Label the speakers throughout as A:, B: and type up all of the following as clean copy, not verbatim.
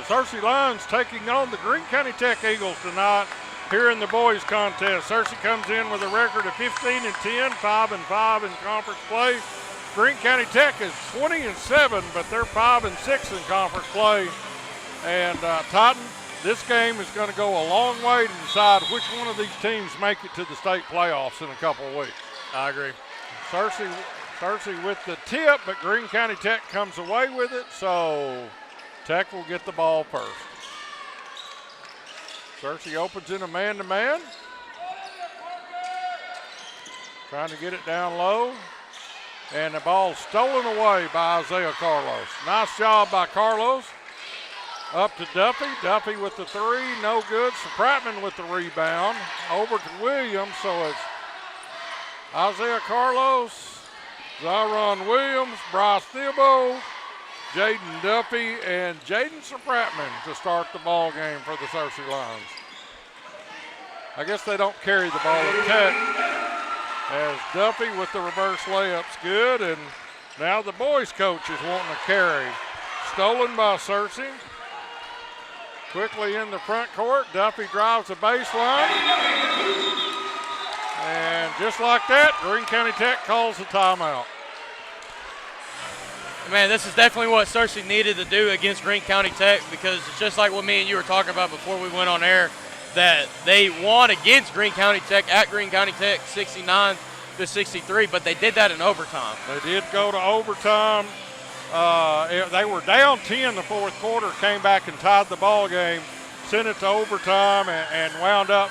A: Searcy Lions taking on the Greene County Tech Eagles tonight here in the boys contest. Searcy comes in with a record of 15-10, 5-5 in conference play. Greene County Tech is 20-7, but they're 5-6 in conference play. And Titan, this game is going to go a long way to decide which one of these teams make it to the state playoffs in a couple of weeks.
B: I agree.
A: Searcy with the tip, but Greene County Tech comes away with it, so Tech will get the ball first. Searcy opens in a man-to-man. Trying to get it down low. And the ball stolen away by Isaiah Carlos. Nice job by Carlos. Up to Duffy. Duffy with the three, no good. Prattman with the rebound. Over to Williams, so it's Isaiah Carlos, Zyron Williams, Bryce Theobald, Jaden Duffy, and Jaden Prattman to start the ball game for the Searcy Lions. I guess they don't carry the ball at Tech, as Duffy with the reverse layup's good, and now the boys coach is wanting to carry. Stolen by Searcy. Quickly in the front court, Duffy drives the baseline. And just like that, Greene County Tech calls the timeout.
B: Man, this is definitely what Searcy needed to do against Greene County Tech, because it's just like what me and you were talking about before we went on air, that they won against Greene County Tech at Greene County Tech 69-63, but they did that in overtime.
A: They did go to overtime. They were down 10 the fourth quarter, came back and tied the ball game, sent it to overtime, and wound up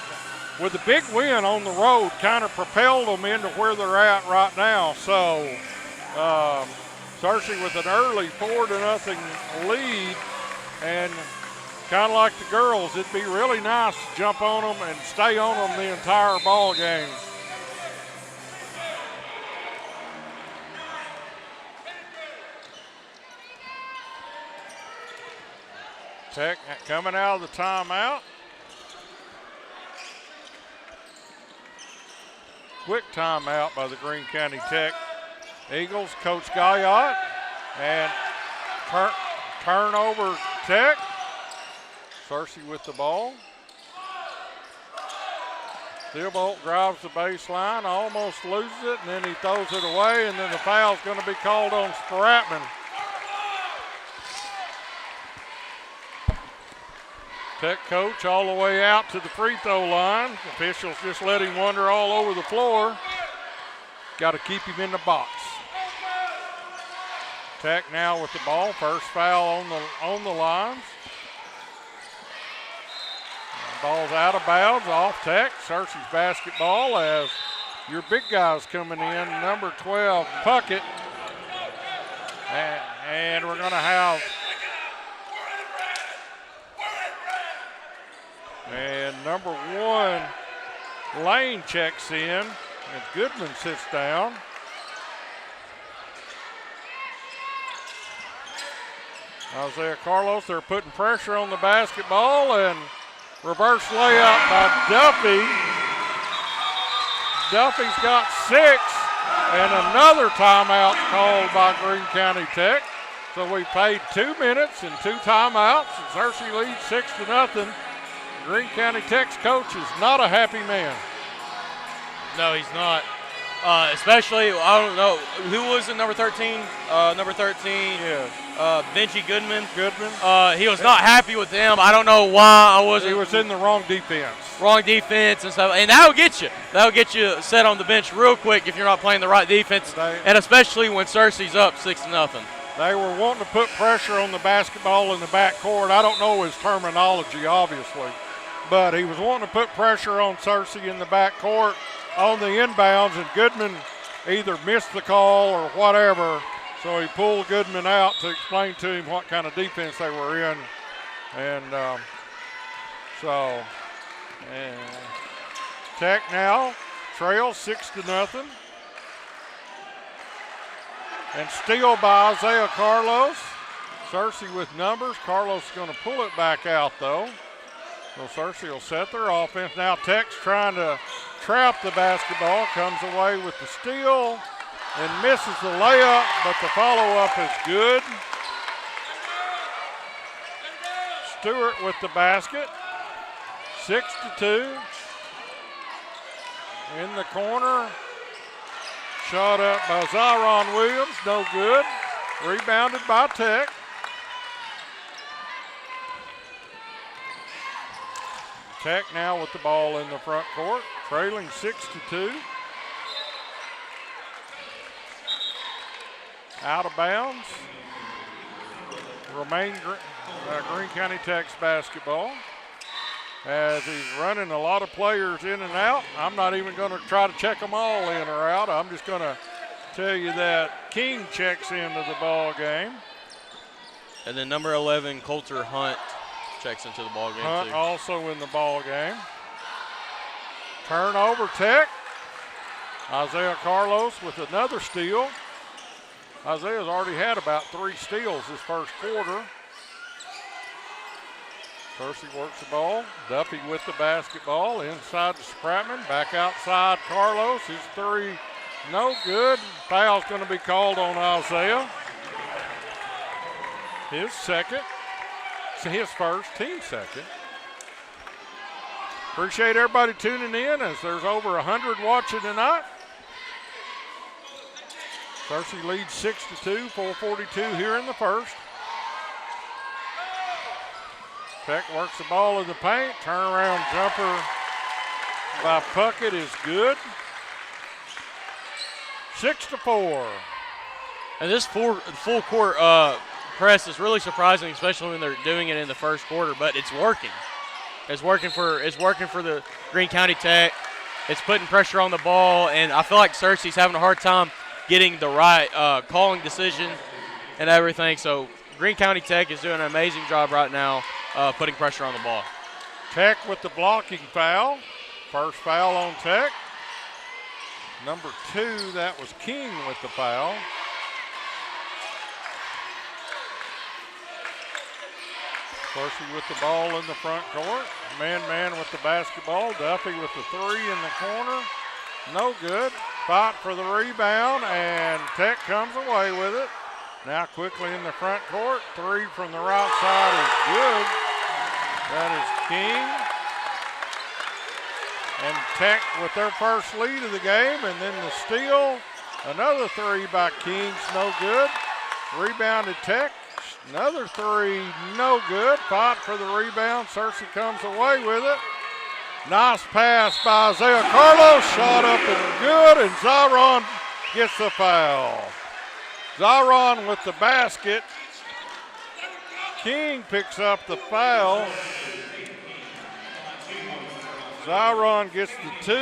A: with a big win on the road, kind of propelled them into where they're at right now. So Searcy with an early 4-0 lead, and kind of like the girls, it'd be really nice to jump on them and stay on them the entire ball game. Tech coming out of the timeout. Quick timeout by the Greene County Tech Eagles. Coach Gaillot, and turnover Tech. Searcy with the ball. Theobald drives the baseline, almost loses it, and then he throws it away, and then the foul's going to be called on Sprattman. Tech coach all the way out to the free throw line. Officials just let him wander all over the floor. Got to keep him in the box. Tech now with the ball. First foul on the lines. Ball's out of bounds, off Tech. Searcy's basketball as your big guys coming in. Number 12, Puckett. And we're going to have. And number 1, Lane checks in as Goodman sits down. Isaiah Carlos, they're putting pressure on the basketball, and reverse layup by Duffy. Duffy's got 6, and another timeout called by Greene County Tech. So we played 2 minutes and 2 timeouts, and Searcy leads 6-0. Greene County Tech's coach is not a happy man.
B: No, he's not. Especially, I don't know, who was it, number 13? Number 13,
A: yes.
B: Benji Goodman.
A: Goodman.
B: He was not happy with them. I don't know why.
A: He was in the wrong defense.
B: Wrong defense and stuff. And that'll get you. That'll get you set on the bench real quick if you're not playing the right defense. And especially when Searcy's up 6-0.
A: They were wanting to put pressure on the basketball in the backcourt. I don't know his terminology, obviously. But he was wanting to put pressure on Searcy in the backcourt on the inbounds, and Goodman either missed the call or whatever, so he pulled Goodman out to explain to him what kind of defense they were in. And Tech now trails 6-0. And steal by Isaiah Carlos. Searcy with numbers. Carlos is going to pull it back out, though. So Searcy will set their offense. Now Tech's trying to trap the basketball. Comes away with the steal and misses the layup, but the follow-up is good. Stewart with the basket. 6-2. In the corner. Shot up by Zyron Williams. No good. Rebounded by Tech. Tech now with the ball in the front court, trailing 6-2. Out of bounds. Remain Greene County Tech's basketball. As he's running a lot of players in and out. I'm not even going to try to check them all in or out. I'm just going to tell you that King checks into the ball game.
B: And then number 11, Coulter Hunt, checks into the ball game
A: Hunt
B: too.
A: Also in the ball game. Turnover Tech. Isaiah Carlos with another steal. Isaiah's already had about 3 steals this first quarter. Searcy works the ball. Duffy with the basketball. Inside to Spratman. Back outside Carlos. His 3 no good. Foul's going to be called on Isaiah. His second. His first, team second. Appreciate everybody tuning in as there's over 100 watching tonight. Searcy leads 6-2, 4:42 here in the first. Tech works the ball in the paint. Turnaround jumper by Puckett is good. 6-4.
B: And this full court press is really surprising, especially when they're doing it in the first quarter. But it's working. It's working for the Greene County Tech. It's putting pressure on the ball, and I feel like Searcy's having a hard time getting the right calling decision and everything. So Greene County Tech is doing an amazing job right now putting pressure on the ball.
A: Tech with the blocking foul. First foul on Tech. Number 2, that was King with the foul. Searcy with the ball in the front court. Man with the basketball. Duffy with the 3 in the corner. No good. Fight for the rebound, and Tech comes away with it. Now quickly in the front court. 3 from the right side is good. That is King. And Tech with their first lead of the game, and then the steal. Another 3 by King's no good. Rebounded Tech. Another 3, no good. Fight for the rebound. Searcy comes away with it. Nice pass by Isaiah Carlos. Shot up and good, and Zyron gets the foul. Zyron with the basket. King picks up the foul. Zyron gets the 2.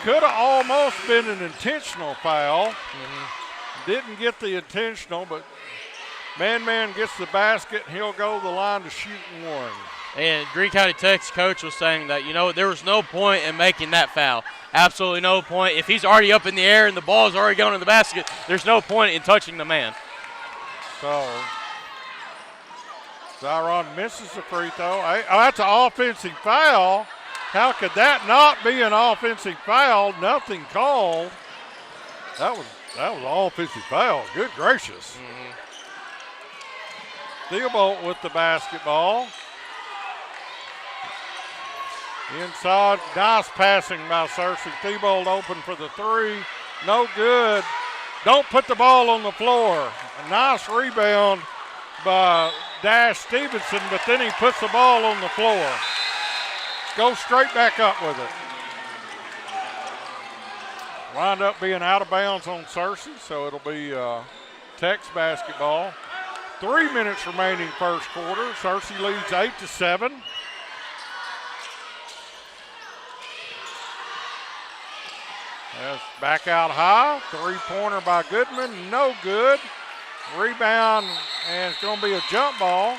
A: Could have almost been an intentional foul. Didn't get the intentional, but Man gets the basket. He'll go to the line to shoot 1.
B: And Greene County Tech's coach was saying that, there was no point in making that foul. Absolutely no point. If he's already up in the air and the ball's already going in the basket, there's no point in touching the man.
A: So Zyron misses the free throw. That's an offensive foul. How could that not be an offensive foul? Nothing called. That was an offensive foul. Good gracious. Theobald with the basketball. Inside, nice passing by Searcy. Theobald open for the 3. No good. Don't put the ball on the floor. A nice rebound by Dash Stevenson, but then he puts the ball on the floor. Go straight back up with it. Wind up being out of bounds on Searcy, so it'll be Tech's basketball. 3 minutes remaining first quarter. Searcy leads 8-7. That's back out high. 3-pointer by Goodman. No good. Rebound, and it's going to be a jump ball.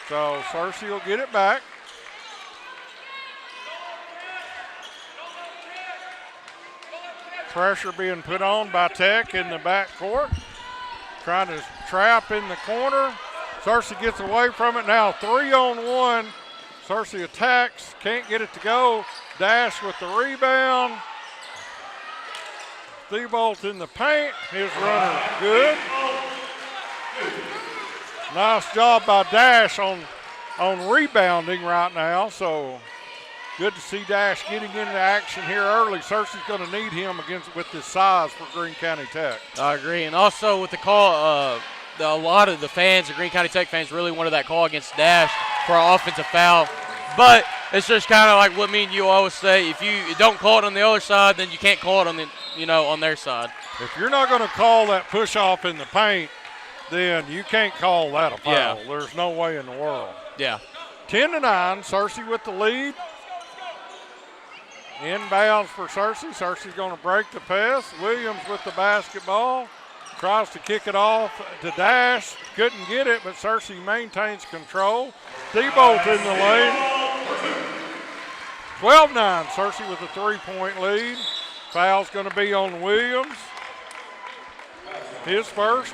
A: So Searcy will get it back. Pressure being put on by Tech in the backcourt. Trying to trap in the corner. Searcy gets away from it. Now 3-on-1. Searcy attacks. Can't get it to go. Dash with the rebound. Theobald's in the paint. His runner good. Nice job by Dash on rebounding right now. So good to see Dash getting into action here early. Searcy's going to need him with his size for Greene County Tech.
B: I agree. And also with the call, a lot of the fans, the Greene County Tech fans, really wanted that call against Dash for an offensive foul. But it's just kind of like what me and you always say. If you don't call it on the other side, then you can't call it on on their side.
A: If you're not going to call that push off in the paint, then you can't call that a foul.
B: Yeah.
A: There's no way in the world.
B: Yeah.
A: 10-9, Searcy with the lead. Inbounds for Searcy. Searcy's going to break the pass. Williams with the basketball. Tries to kick it off to Dash. Couldn't get it, but Searcy maintains control. Thibault in the lane. 12-9, Searcy with a 3-point lead. Foul's going to be on Williams. His first.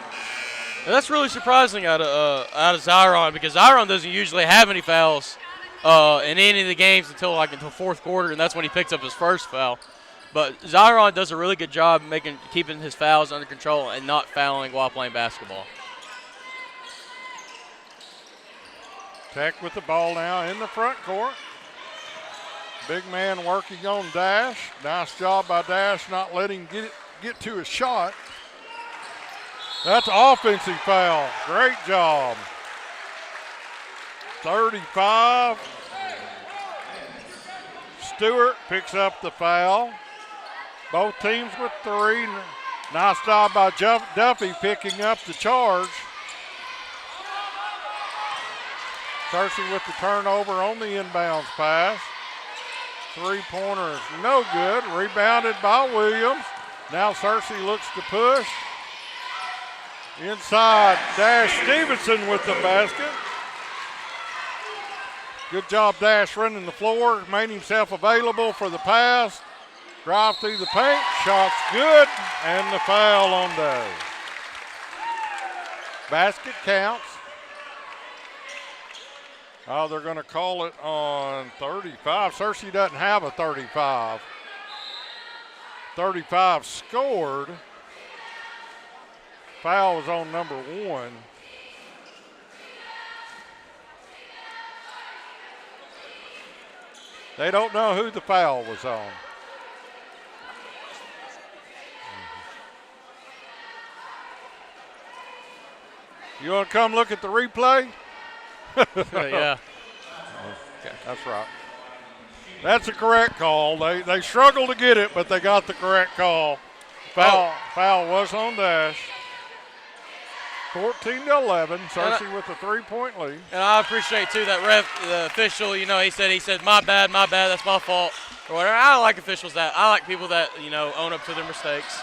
B: And that's really surprising out of Zyron, because Zyron doesn't usually have any fouls in any of the games until fourth quarter, and that's when he picks up his first foul. But Zyron does a really good job keeping his fouls under control and not fouling while playing basketball.
A: Tech with the ball now in the front court. Big man working on Dash. Nice job by Dash not letting him get to his shot. That's offensive foul. Great job. 35. Stewart picks up the foul. Both teams with 3. Nice job by Duffy picking up the charge. Searcy with the turnover on the inbounds pass. 3-pointer is no good. Rebounded by Williams. Now Searcy looks to push. Inside, Dash Stevenson with the basket. Good job, Dash, running the floor, made himself available for the pass. Drive through the paint, shot's good, and the foul on Day. Basket counts. Oh, they're going to call it on 35. Searcy doesn't have a 35. 35 scored. Foul was on number 1. They don't know who the foul was on. You want to come look at the replay?
B: Yeah.
A: Okay, that's right. That's a correct call. They struggled to get it, but they got the correct call. Foul was on Dash. 14-11. Searcy with a 3-point lead.
B: And I appreciate too that the official. You know, he said my bad, that's my fault, or whatever. I don't like officials that. I like people that own up to their mistakes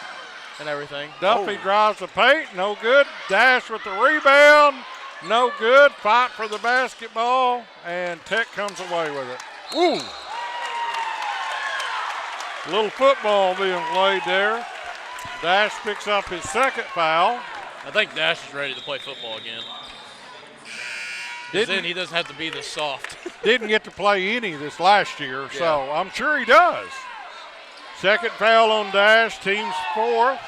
B: and everything.
A: Duffy drives the paint, no good. Dash with the rebound, no good. Fight for the basketball, and Tech comes away with it. Woo! Little football being played there. Dash picks up his second foul.
B: I think Dash is ready to play football again. Then he doesn't have to be this soft.
A: Didn't get to play any this last year, so I'm sure he does. Second foul on Dash, team's fourth.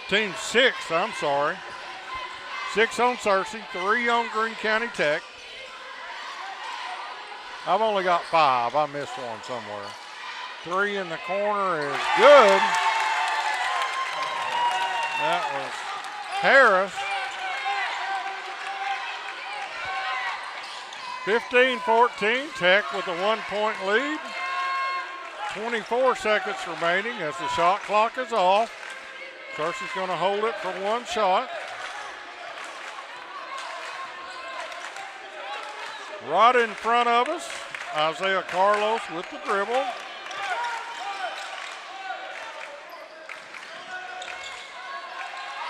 A: Team sixth, I'm sorry. 6 on Searcy, 3 on Greene County Tech. I've only got 5. I missed one somewhere. 3 in the corner is good. That was Harris. 15-14, Tech with a 1-point lead. 24 seconds remaining as the shot clock is off. Searcy's going to hold it for one shot. Right in front of us, Isaiah Carlos with the dribble.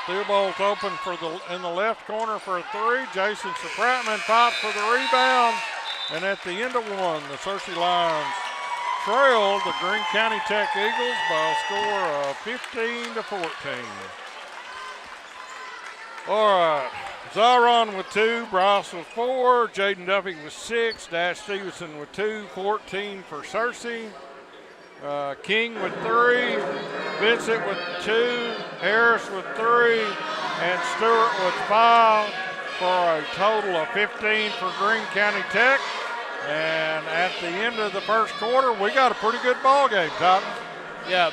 A: Theobald's open in the left corner for a 3. Jason Supratman fights for the rebound. And at the end of one, the Searcy Lions trailed the Greene County Tech Eagles by a score of 15-14. All right, Ziron with 2, Bryce with 4, Jaden Duffy with 6, Dash Stevenson with 2, 14 for Searcy. King with 3, Vincent with 2, Harris with 3, and Stewart with 5 for a total of 15 for Greene County Tech. And at the end of the first quarter, we got a pretty good ball game, Totten.
B: Yeah.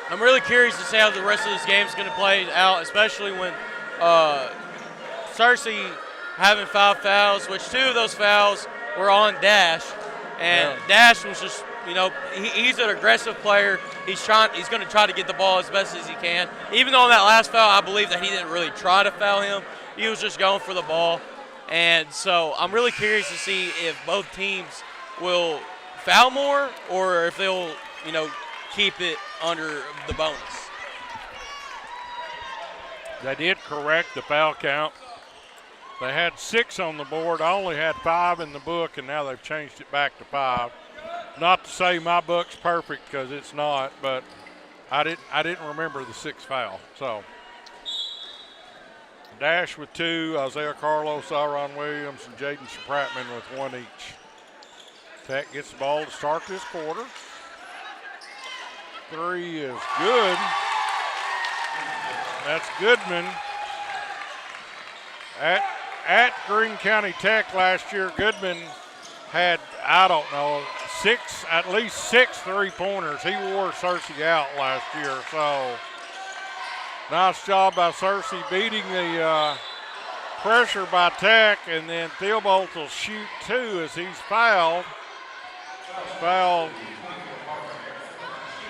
B: I'm really curious to see how the rest of this game is going to play out, especially when Searcy having 5 fouls, which 2 of those fouls were on Dash. And Dash was just, he's an aggressive player. He's going to try to get the ball as best as he can. Even though on that last foul, I believe that he didn't really try to foul him. He was just going for the ball. And so I'm really curious to see if both teams will foul more or if they'll, keep it under the bonus.
A: They did correct the foul count. They had 6 on the board. I only had 5 in the book, and now they've changed it back to 5. Not to say my book's perfect, because it's not, but I didn't remember the 6th foul. So Dash with 2, Isaiah Carlos, Aaron Williams, and Jaden Supratman with 1 each. Tech gets the ball to start this quarter. 3 is good. That's Goodman. At Greene County Tech last year, Goodman had, at least 6 3-pointers. He wore Searcy out last year, so nice job by Searcy beating the pressure by Tech, and then Theobald will shoot 2 as he's fouled. Fouled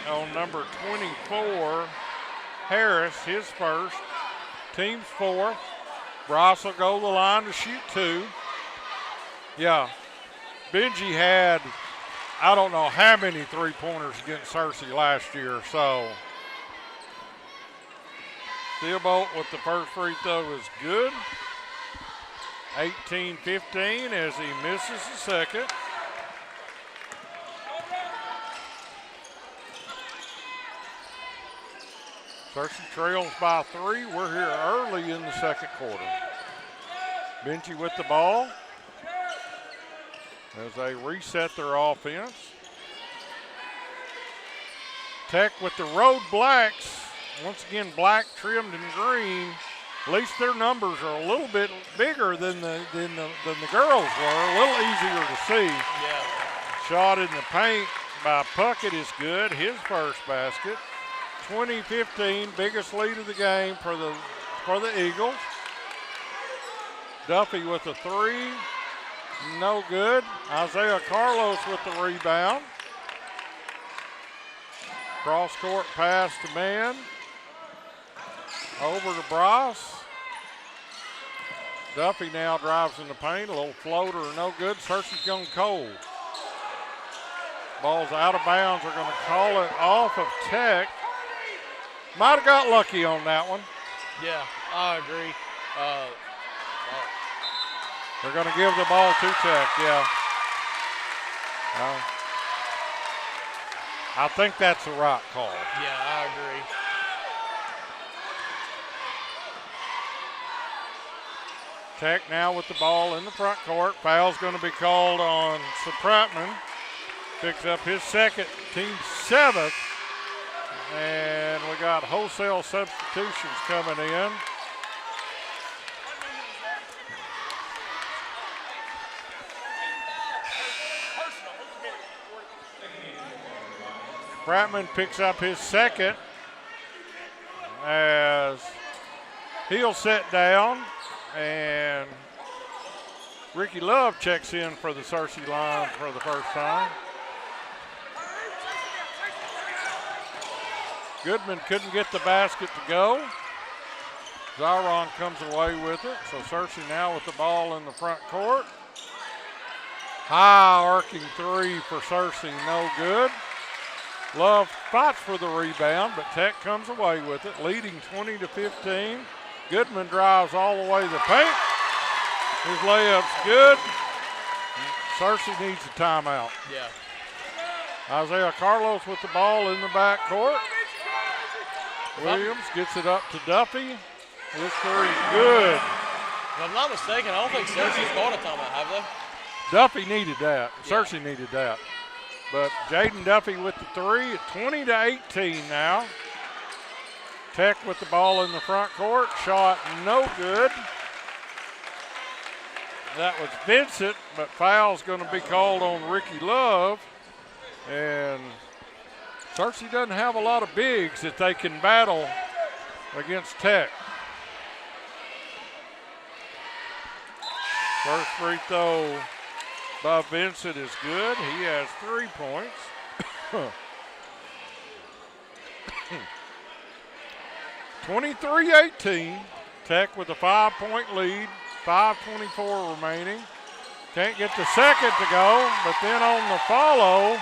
A: on number 24, Harris, his first. Team's 4th. Bryce will go to the line to shoot 2. Yeah, Benji had, I don't know how many 3-pointers against Searcy last year, so Theobald with the first free throw is good. 18-15 as he misses the second. Searcy trails by 3. We're here early in the second quarter. Benji with the ball as they reset their offense. Tech with the road blacks. Once again, black trimmed in green. At least their numbers are a little bit bigger than the girls were. A little easier to see.
B: Yeah.
A: Shot in the paint by Puckett is good. His first basket. 20-15, biggest lead of the game for the Eagles. Duffy with a 3. No good. Isaiah Carlos with the rebound. Cross court pass to man. Over to Bryce. Duffy now drives in the paint. A little floater, no good. Searcy's going cold. Ball's out of bounds. They're going to call it off of Tech. Might have got lucky on that one.
B: Yeah, I agree.
A: They're going to give the ball to Tech, yeah. I think that's the right call.
B: Yeah, I agree.
A: Tech now with the ball in the front court. Foul's going to be called on Prattman. Picks up his second, team seventh. And we got wholesale substitutions coming in. Prattman picks up his second as he'll sit down, and Ricky Love checks in for the Searcy line for the first time. Goodman couldn't get the basket to go. Zyron comes away with it, so Searcy now with the ball in the front court. High arcing three for Searcy, no good. Love fights for the rebound, but Tech comes away with it, leading 20-15. Goodman drives all the way to the paint. His layup's good. Searcy needs a timeout.
B: Yeah.
A: Isaiah Carlos with the ball in the back court. Williams gets it up to Duffy. This three is good.
B: If I'm not mistaken, I don't think Searcy's called a timeout, have they?
A: Duffy needed that.
B: Yeah.
A: Searcy needed that. But Jaden Duffy with the three at 20-18 now. Tech with the ball in the front court. Shot no good. That was Vincent, but foul's going to be called on Ricky Love. And Searcy doesn't have a lot of bigs that they can battle against Tech. First free throw by Vincent is good. He has 3 points. 23-18. Tech with a 5-point lead. 5:24 remaining. Can't get the second to go, but then on the follow,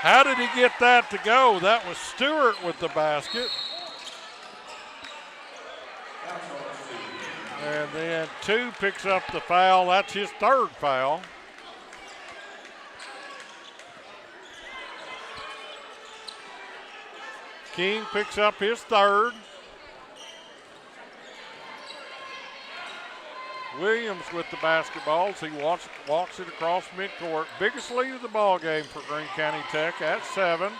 A: how did he get that to go? That was Stewart with the basket. And then 2 picks up the foul. That's his third foul. King picks up his third. Williams with the basketball as he walks it across midcourt. Biggest lead of the ball game for Greene County Tech at 7.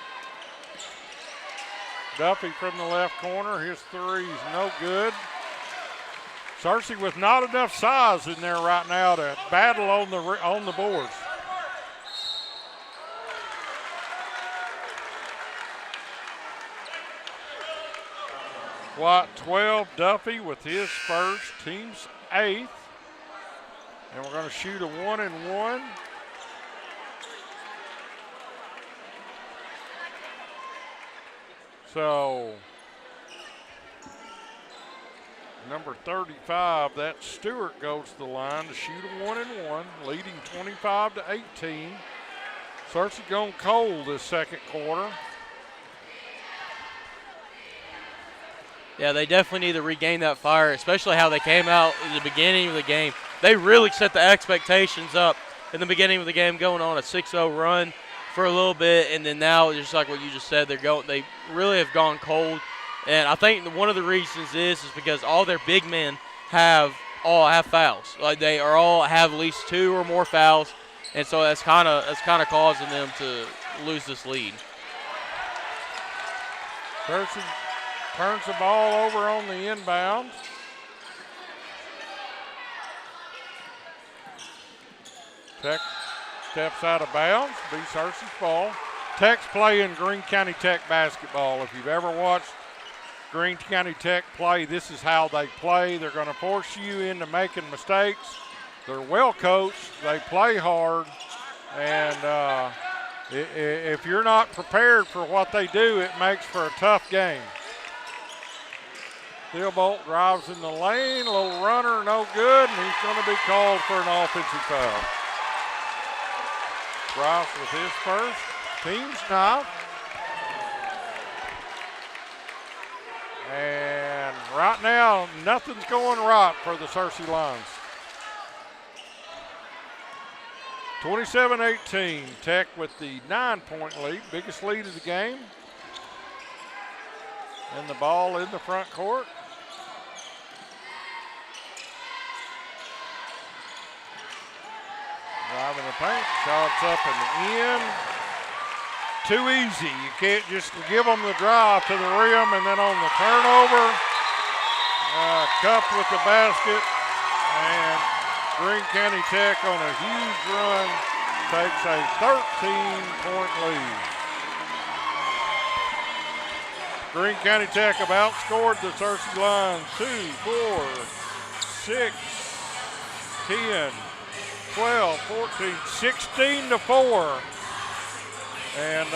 A: Duffy from the left corner. His three is no good. Searcy with not enough size in there right now to battle on the boards. White 12, Duffy with his first, team's 8th. And we're going to shoot a 1-and-1. So, number 35, that Stewart goes to the line to shoot a 1-and-1, leading 25-18. Searcy going cold this second quarter.
B: Yeah, they definitely need to regain that fire, especially how they came out in the beginning of the game. They really set the expectations up in the beginning of the game, going on a 6-0 run for a little bit, and then now, just like what you just said, they really have gone cold. And I think one of the reasons is because all their big men all have fouls. Like they all have at least 2 or more fouls, and so that's kind of causing them to lose this lead.
A: Searcy turns the ball over on the inbound. Tech steps out of bounds. Be Searcy's ball. Tech's playing Greene County Tech basketball. If you've ever watched Greene County Tech play, this is how they play. They're going to force you into making mistakes. They're well coached. They play hard. And if you're not prepared for what they do, it makes for a tough game. Thielbolt drives in the lane, a little runner, no good, and he's going to be called for an offensive foul. Ross with his first, team's ninth. And right now, nothing's going right for the Searcy Lions. 27-18, Tech with the 9-point lead, biggest lead of the game. And the ball in the front court. Driving the paint, shots up and in. Too easy. You can't just give them the drive to the rim and then on the turnover, Cup with the basket, and Greene County Tech on a huge run takes a 13-point lead. Greene County Tech have outscored the Searcy Lions 2, 4, 6, 10, 12, 14, 16-4. And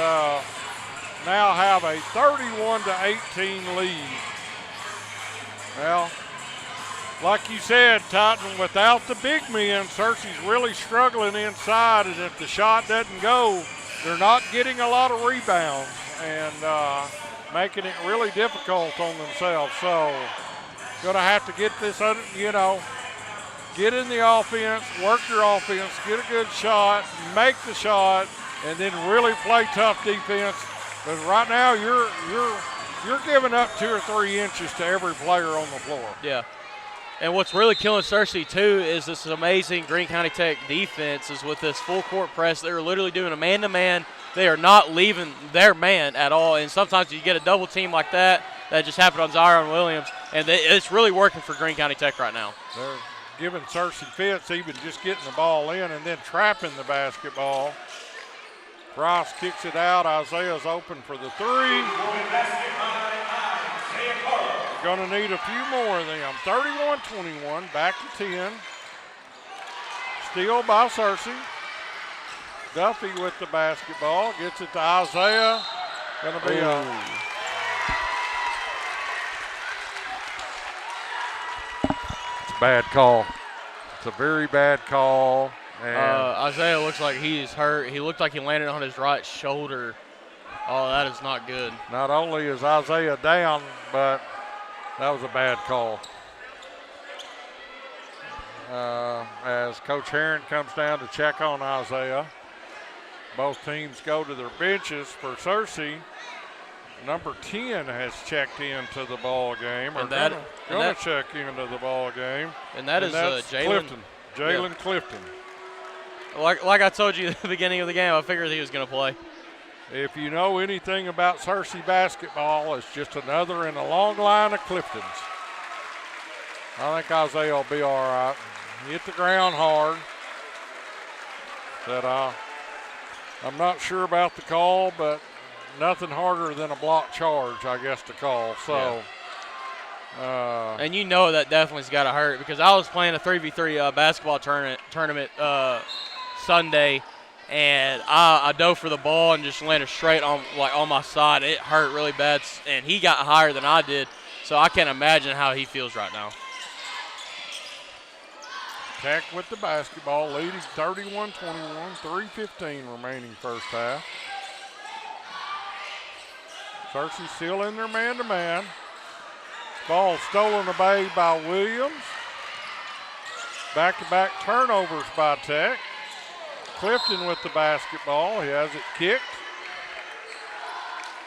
A: now have a 31-18 lead. Well, like you said, Titan, without the big men, Searcy's really struggling inside, and if the shot doesn't go, they're not getting a lot of rebounds and making it really difficult on themselves. So, going to have to get this, get in the offense, work your offense, get a good shot, make the shot, and then really play tough defense. Because right now you're giving up 2 or 3 inches to every player on the floor.
B: Yeah. And what's really killing Searcy, too, is this amazing Greene County Tech defense is with this full court press. They're literally doing a man-to-man. They are not leaving their man at all. And sometimes you get a double team like that just happened on Zion Williams. And it's really working for Greene County Tech right now.
A: They're giving Searcy fits, even just getting the ball in and then trapping the basketball. Ross kicks it out. Isaiah's open for the 3. Going to need a few more of them. 31-21, back to 10. Steal by Searcy. Duffy with the basketball. Gets it to Isaiah. Going to be It's a bad call. It's a very bad call.
B: Isaiah looks like he's hurt. He looked like he landed on his right shoulder. Oh, that is not good.
A: Not only is Isaiah down, but that was a bad call. As Coach Herron comes down to check on Isaiah, both teams go to their benches. For Searcy, number 10 has checked into the ball game. Going to check into the ball game.
B: And that's
A: Clifton. Jalen Clifton.
B: Like I told you at the beginning of the game, I figured he was going to play.
A: If you know anything about Searcy basketball, it's just another in a long line of Cliftons. I think Isaiah will be all right. Hit the ground hard. I'm not sure about the call, but nothing harder than a block charge, I guess, to call. So. Yeah.
B: And you know that definitely's got to hurt, because I was playing a 3v3 basketball tournament Sunday, and I dove for the ball and just landed straight on my side. It hurt really bad, and he got higher than I did, so I can't imagine how he feels right now.
A: Tech with the basketball, leading 31-21, 3:15 remaining first half. Searcy still in their man-to-man. Ball stolen away by Williams. Back-to-back turnovers by Tech. Clifton with the basketball. He has it kicked.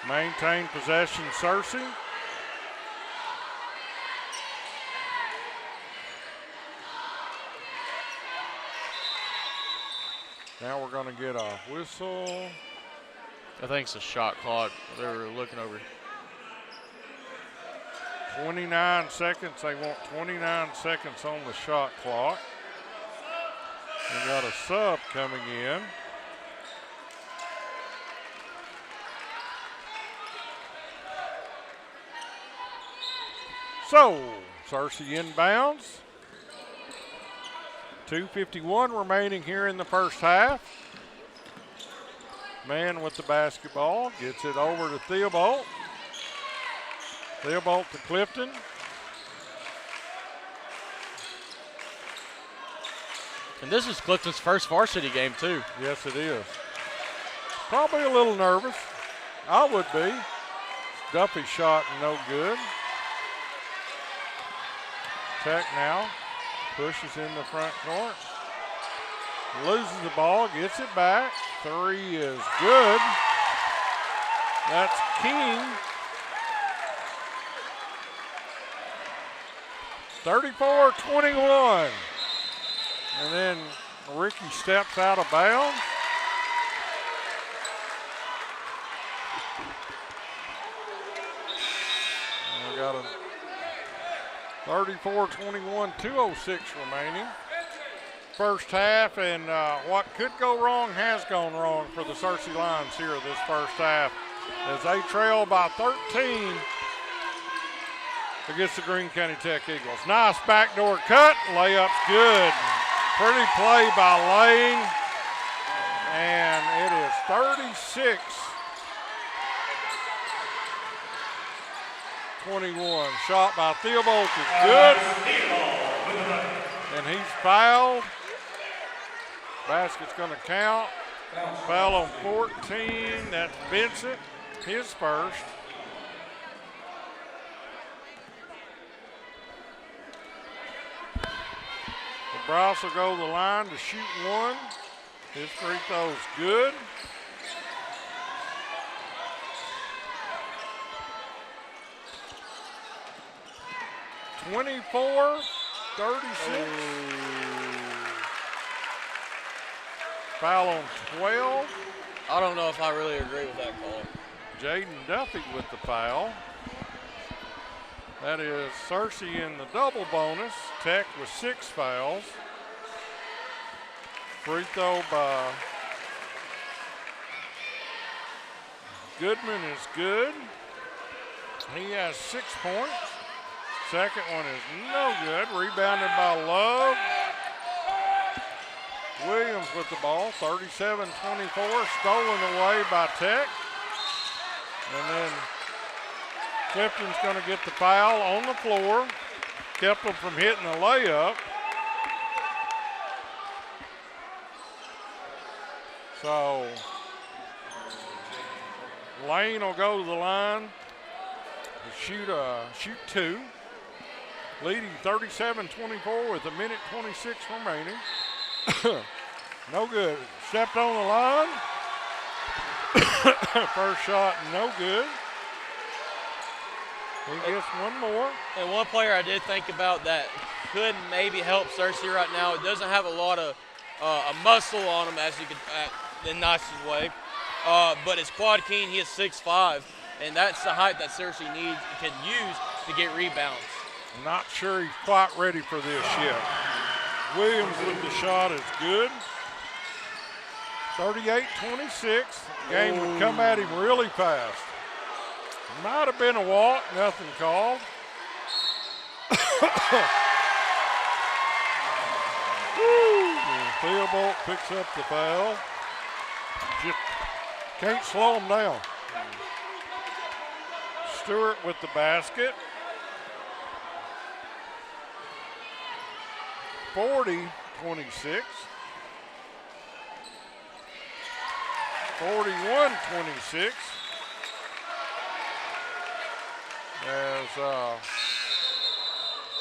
A: Maintain possession, Searcy. Now we're going to get a whistle.
B: I think it's a shot clock. They were looking over.
A: 29 seconds. They want 29 seconds on the shot clock. We got a sub coming in. So, Searcy inbounds. 2:51 remaining here in the first half. Man with the basketball gets it over to Theobald. Theobald to Clifton.
B: And this is Clifton's first varsity game, too.
A: Yes, it is. Probably a little nervous. I would be. Duffy shot no good. Tech now pushes in the front court. Loses the ball, gets it back. Three is good. That's King. 34-21. And then Ricky steps out of bounds. And we got a 34-21, 2:06 remaining. First half, and what could go wrong has gone wrong for the Searcy Lions here this first half as they trail by 13 against the Greene County Tech Eagles. Nice backdoor cut, layup's good. Pretty play by Lane, and it is 36-21. Shot by Theobald is good, and he's fouled. Basket's going to count. Foul on 14. That's Vincent, his first. Bryce will go to the line to shoot one. His free throw's good. Foul on 12.
B: I don't know if I really agree with that call.
A: Jaden Duffy with the foul. That is Searcy in the double bonus. Tech with 6 fouls. Free throw by Goodman is good. He has 6 points. Second one is no good. Rebounded by Love. Williams with the ball. 37-24. Stolen away by Tech. And then Clifton's going to get the foul on the floor. Kept him from hitting the layup. So Lane will go to the line to shoot 2. Leading 37-24 with 1:26 remaining. No good. Stepped on the line. First shot, no good. He gets one more.
B: And one player I did think about that could maybe help Searcy right now. It doesn't have a lot of muscle on him, as you could, in the nicest way. But it's Quad Keen. He is 6'5", and that's the height that Searcy needs can use to get rebounds.
A: Not sure he's quite ready for this yet. Williams with the shot is good. 38-26. Game would come at him really fast. Might have been a walk, nothing called. Theobald picks up the foul. Just can't slow him down. Stewart with the basket. 40-26. 41-26. As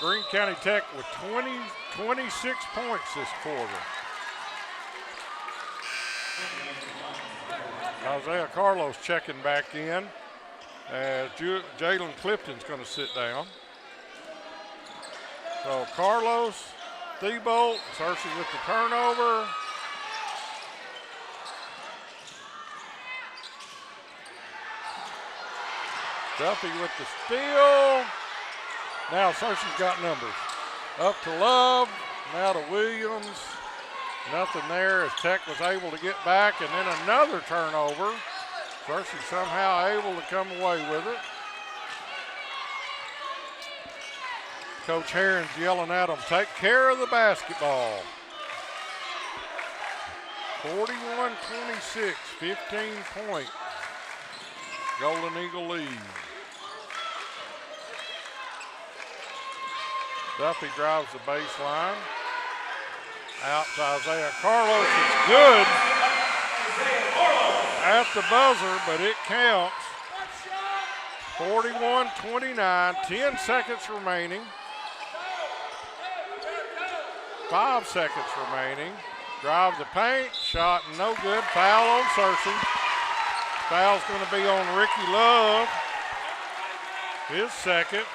A: Greene County Tech with 26 points this quarter. Isaiah Carlos checking back in. Jalen Clifton's going to sit down. So Carlos, Thibault, Searcy with the turnover. Duffy with the steal. Now Searcy's got numbers. Up to Love, now to Williams. Nothing there as Tech was able to get back, and then another turnover. Searcy somehow able to come away with it. Coach Herron's yelling at them, take care of the basketball. 41-26, 15-point Golden Eagle lead. Duffy drives the baseline. Out to Isaiah Carlos. It's good at the buzzer, but it counts. 41-29, 10 seconds remaining. 5 seconds remaining. Drives the paint, shot no good. Foul on Searcy. Foul's going to be on Ricky Love. His second.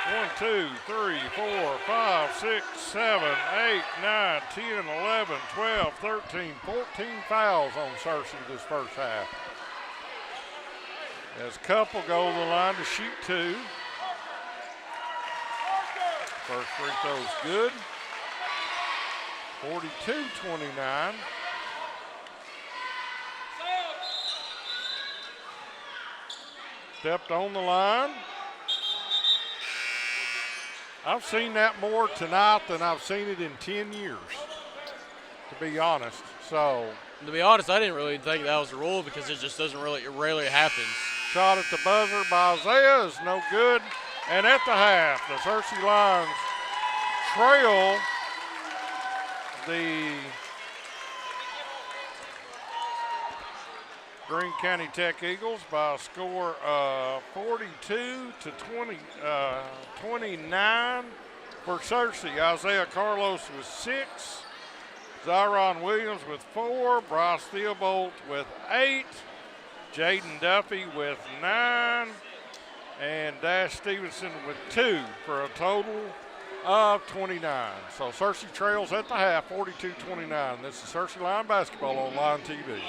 A: 1, 2, 3, 4, 5, 6, 7, 8, 9, 10, 11, 12, 13, 14 fouls on Searcy this first half. As Couple go to the line to shoot 2. First free throw's good. 42-29. Stepped on the line. I've seen that more tonight than I've seen it in 10 years, to be honest. So,
B: to be honest, I didn't really think that was the rule because it just doesn't really, it rarely happens.
A: Shot at the buzzer by Isaiah is no good. And at the half, the Searcy Lions trail the Greene County Tech Eagles by a score of 42-29 for Searcy. Isaiah Carlos with 6, Zyron Williams with 4, Bryce Theobald with 8, Jaden Duffy with 9, and Dash Stevenson with 2 for a total of 29. So Searcy trails at the half, 42-29. This is Searcy Lion Basketball on Lion TV.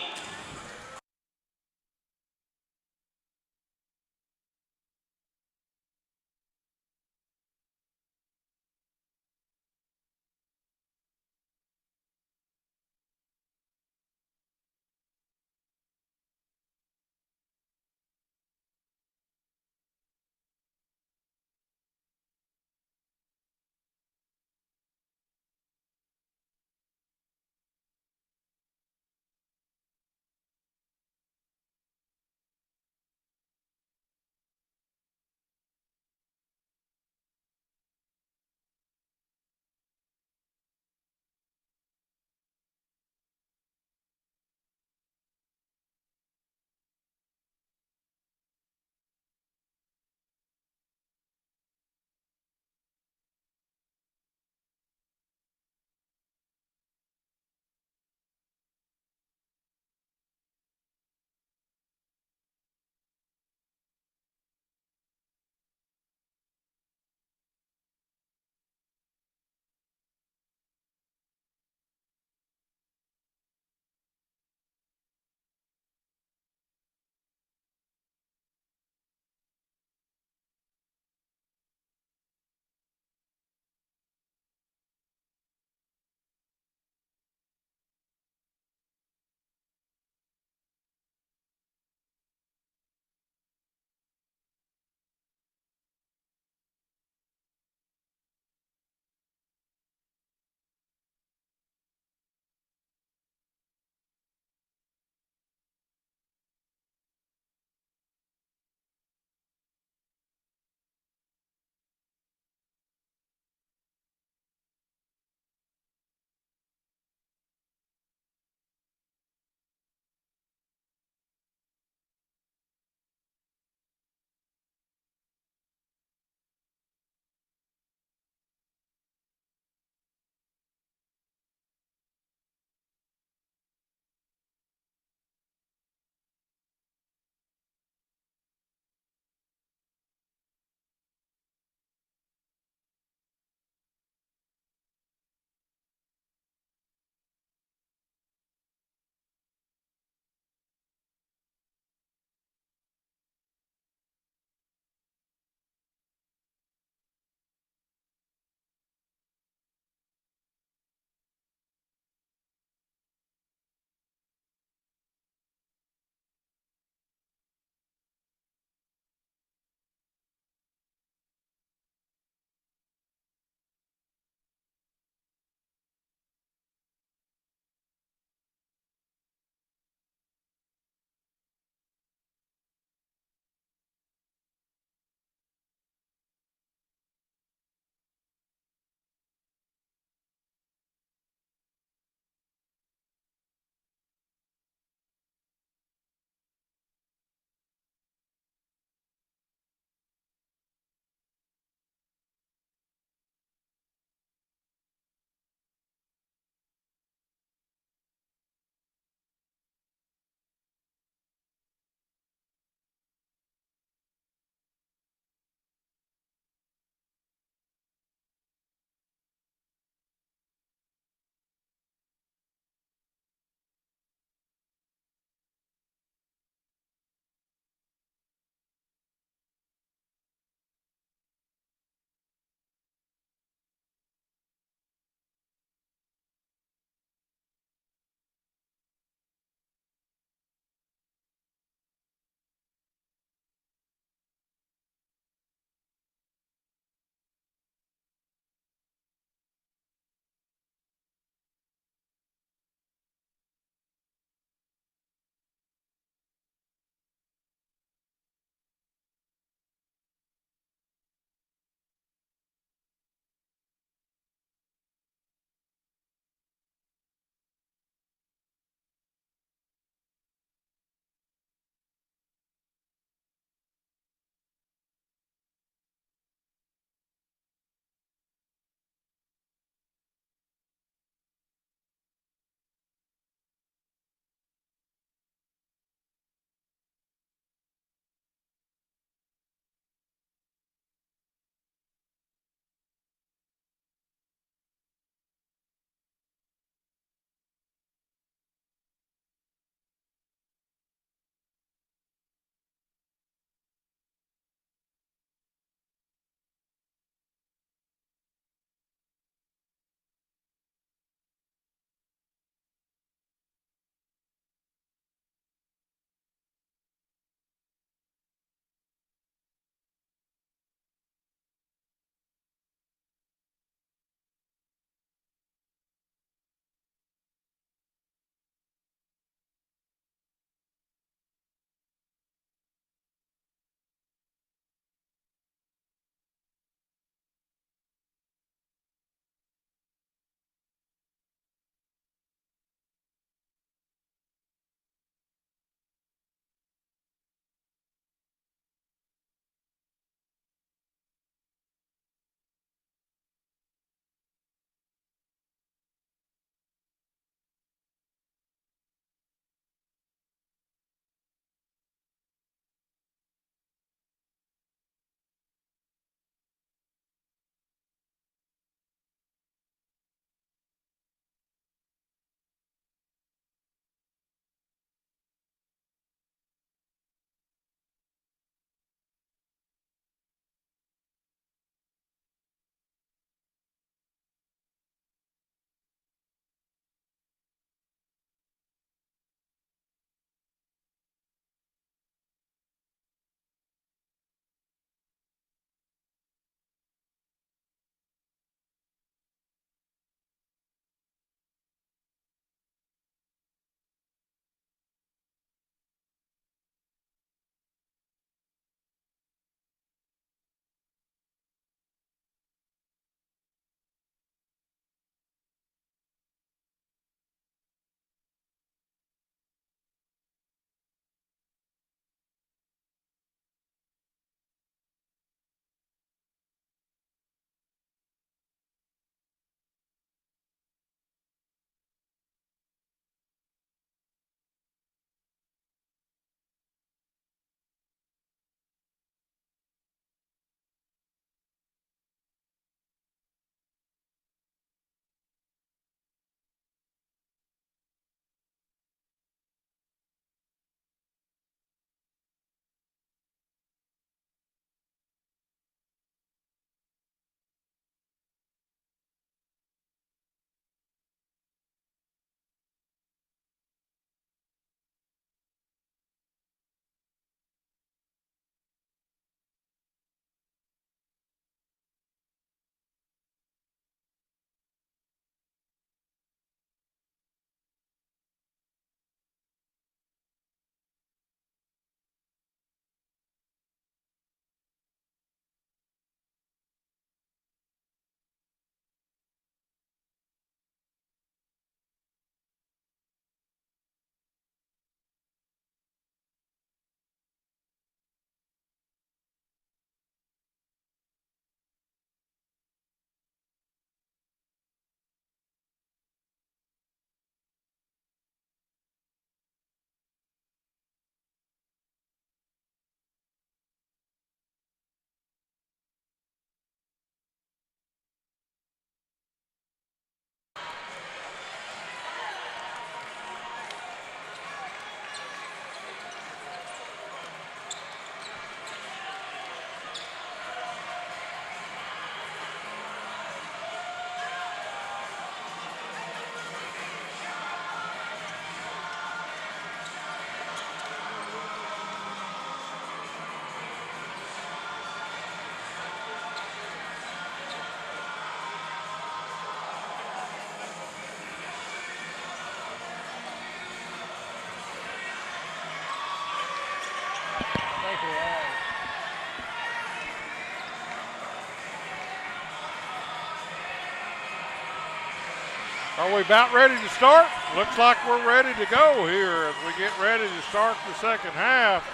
A: Are we about ready to start? Looks like we're ready to go here as we get ready to start the second half.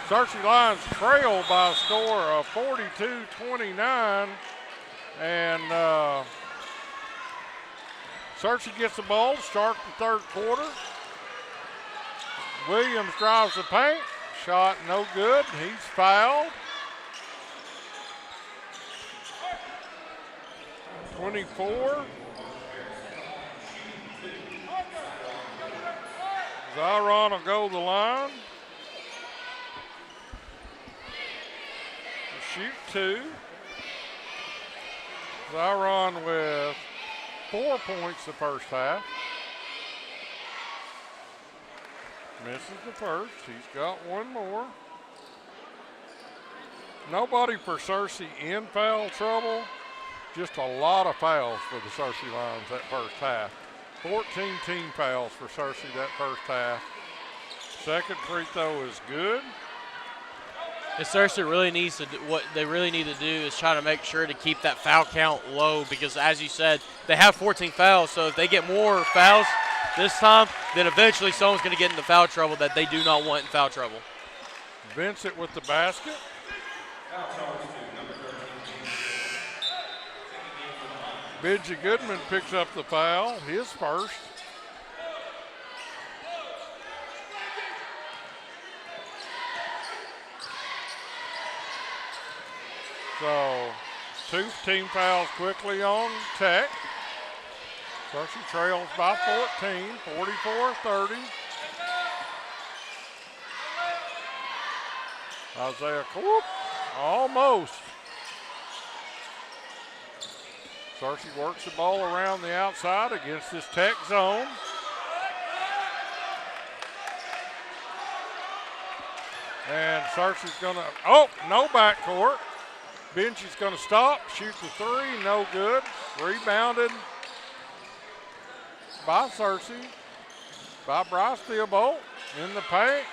A: Searcy Lions trail by a score of 42-29. And Searcy gets the ball to start the third quarter. Williams drives the paint. Shot no good. He's fouled. 24. Zyron will go to the line. Shoot two. Zyron with 4 points the first half. Misses the first. He's got one more. Nobody for Searcy in foul trouble. Just a lot of fouls for the Searcy Lions that first half. 14 team fouls for Searcy that first half. Second free throw is good.
B: And Searcy really needs to do, what they really need to do is try to make sure to keep that foul count low because, as you said, they have 14 fouls. So if they get more fouls this time, then eventually someone's going to get into foul trouble that they do not want in foul trouble.
A: Vincent with the basket. Benji Goodman picks up the foul, his first. So, 2 team fouls quickly on Tech. Searcy trails by 14, 44-30. Isaiah Coop, almost. Searcy works the ball around the outside against this Tech zone. And Searcy's gonna, no backcourt. Benji's gonna stop, shoot the three, no good. Rebounded by Searcy, by Bryce Theobald in the paint.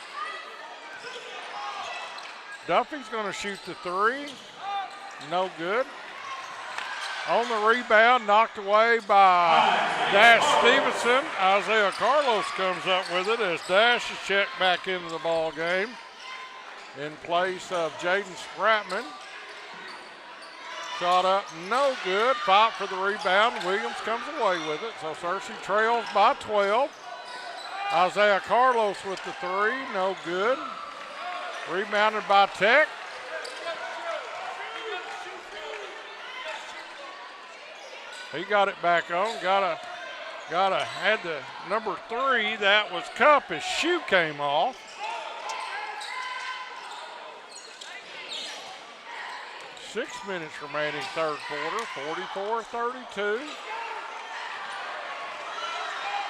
A: Duffy's gonna shoot the three, no good. On the rebound, knocked away by Dash Stevenson. Isaiah Carlos comes up with it as Dash is checked back into the ball game in place of Jaden Spratman. Shot up, no good. Fight for the rebound. Williams comes away with it. So Searcy trails by 12. Isaiah Carlos with the three, no good. Rebounded by Tech. He got it back on. Had the number 3. That was Cup. His shoe came off. Six minutes remaining third quarter, 44-32.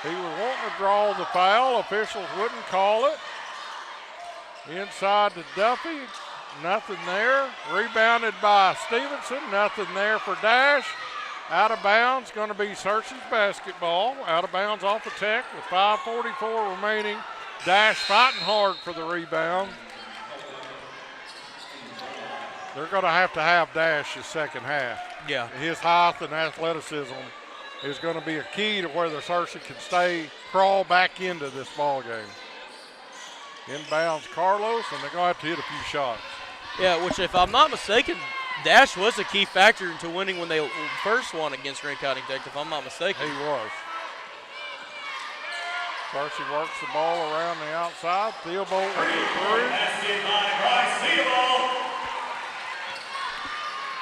A: He was wanting to draw the foul. Officials wouldn't call it. Inside to Duffy, nothing there. Rebounded by Stevenson, nothing there for Dash. Out of bounds, going to be Searcy's basketball. Out of bounds off the Tech with 5:44 remaining. Dash fighting hard for the rebound. They're going to have Dash the second half.
B: Yeah.
A: His height and athleticism is going to be a key to whether Searcy can crawl back into this ball game. Inbounds Carlos, and they're going to have to hit a few shots.
B: Yeah, which if I'm not mistaken, Dash was a key factor into winning when they first won against Greene County Tech, if I'm not mistaken.
A: He was. Searcy works the ball around the outside. Theobald with the three.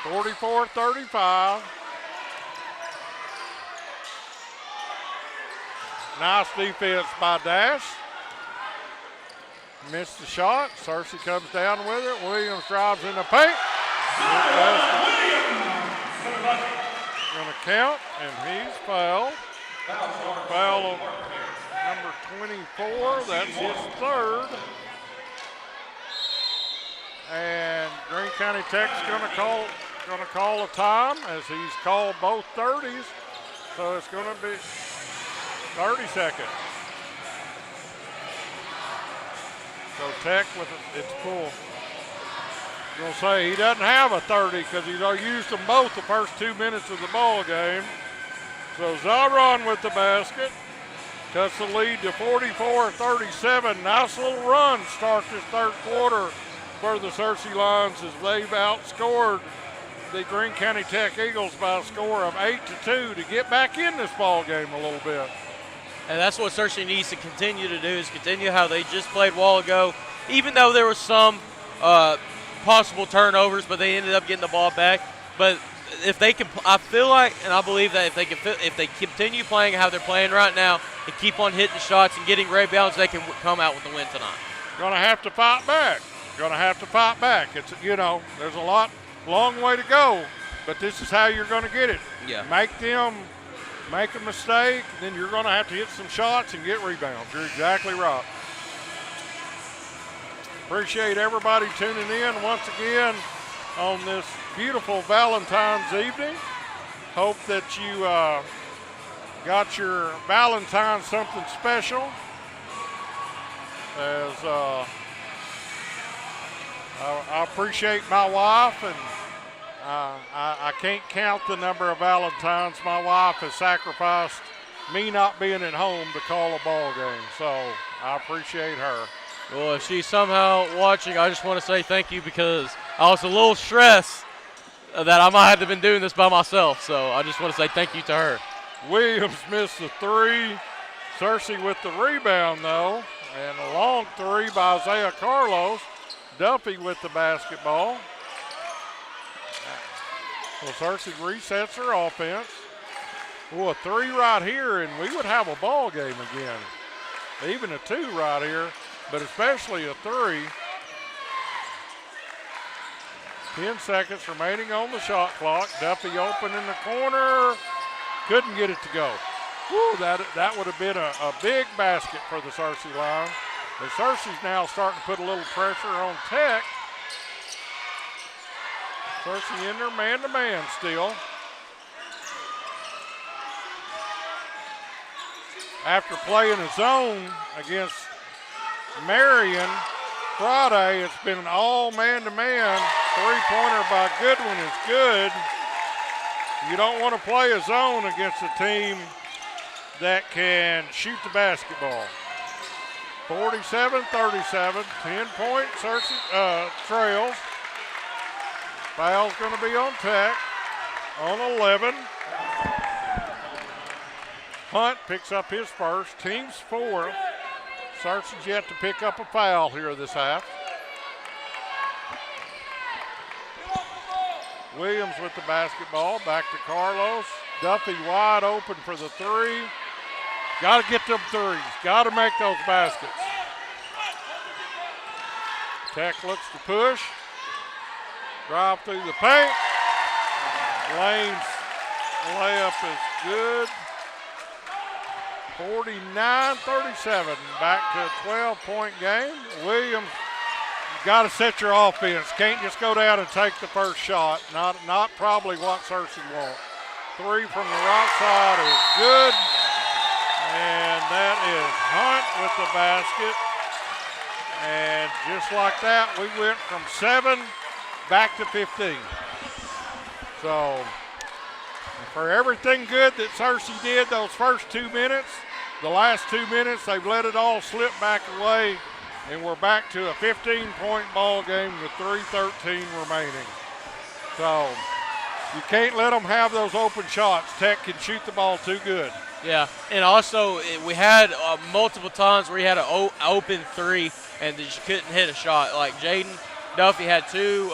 A: 44-35. Nice defense by Dash. Missed the shot. Searcy comes down with it. Williams drives in the paint. Going to count, and he's fouled. Foul of number 24. That's his third. And Greene County Tech's going to call a time as he's called both 30s. So it's going to be 30 seconds. So Tech with it's full. Gonna say he doesn't have a 30 because he's used them both the first 2 minutes of the ball game. So Zyron with the basket cuts the lead to 44-37. Nice little run start this third quarter for the Searcy Lions as they've outscored the Greene County Tech Eagles by a score of 8-2 to get back in this ball game a little bit.
B: And that's what Searcy needs to continue to do, is continue how they just played a while ago. Even though there was some possible turnovers, but they ended up getting the ball back. But if they can, I feel like, and I believe that if they continue playing how they're playing right now and keep on hitting shots and getting rebounds, they can come out with the win tonight.
A: Going to have to fight back. It's, there's a long way to go, but this is how you're going to get it.
B: Yeah.
A: Make a mistake, then you're going to have to hit some shots and get rebounds. You're exactly right. Appreciate everybody tuning in once again on this beautiful Valentine's evening. Hope that you got your Valentine's something special. As I appreciate my wife, and I can't count the number of Valentines my wife has sacrificed me not being at home to call a ball game. So I appreciate her.
B: Well, if she's somehow watching, I just want to say thank you, because I was a little stressed that I might have been doing this by myself. So I just want to say thank you to her.
A: Williams missed the three. Searcy with the rebound, though. And a long three by Isaiah Carlos. Duffy with the basketball. Well, Searcy resets her offense. Oh, a three right here, and we would have a ball game again. Even a two right here, but especially a three. 10 seconds remaining on the shot clock. Duffy open in the corner. Couldn't get it to go. Woo, that would have been a big basket for the Searcy Lions. But Searcy's now starting to put a little pressure on Tech. Searcy in there man-to-man still. After playing a zone against Marion Friday, it's been an all man-to-man. Three-pointer by Goodwin is good. You don't want to play a zone against a team that can shoot the basketball. 47-37, 10-point Searcy trails. Foul's going to be on Tech on 11. Hunt picks up his first, team's fourth. Searcy's yet to pick up a foul here this half. Williams with the basketball, back to Carlos. Duffy wide open for the three. Got to get them threes, got to make those baskets. Tech looks to push. Drive through the paint. Lane's layup is good. 49-37, back to a 12-point game. Williams, you got to set your offense. Can't just go down and take the first shot. Not probably what Searcy wants. Three from the right side is good. And that is Hunt with the basket. And just like that, we went from 7 back to 15. So for everything good that Searcy did those first 2 minutes, the last 2 minutes they've let it all slip back away, and we're back to a 15-point ball game with 3:13 remaining. So you can't let them have those open shots. Tech can shoot the ball too good.
B: Yeah, and also we had multiple times where he had an open three and you couldn't hit a shot. Like Jaden Duffy had two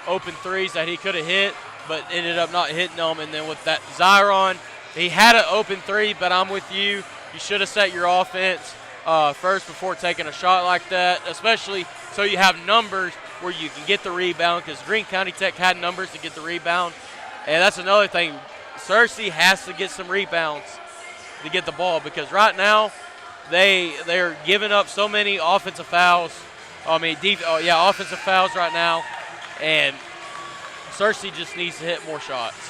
B: open threes that he could have hit, but ended up not hitting them. And then with that Zyron, he had an open three, but I'm with you. You should have set your offense first before taking a shot like that, especially so you have numbers where you can get the rebound, because Greene County Tech had numbers to get the rebound. And that's another thing. Searcy has to get some rebounds to get the ball, because right now they're giving up so many offensive fouls. Offensive fouls right now, and Searcy just needs to hit more shots.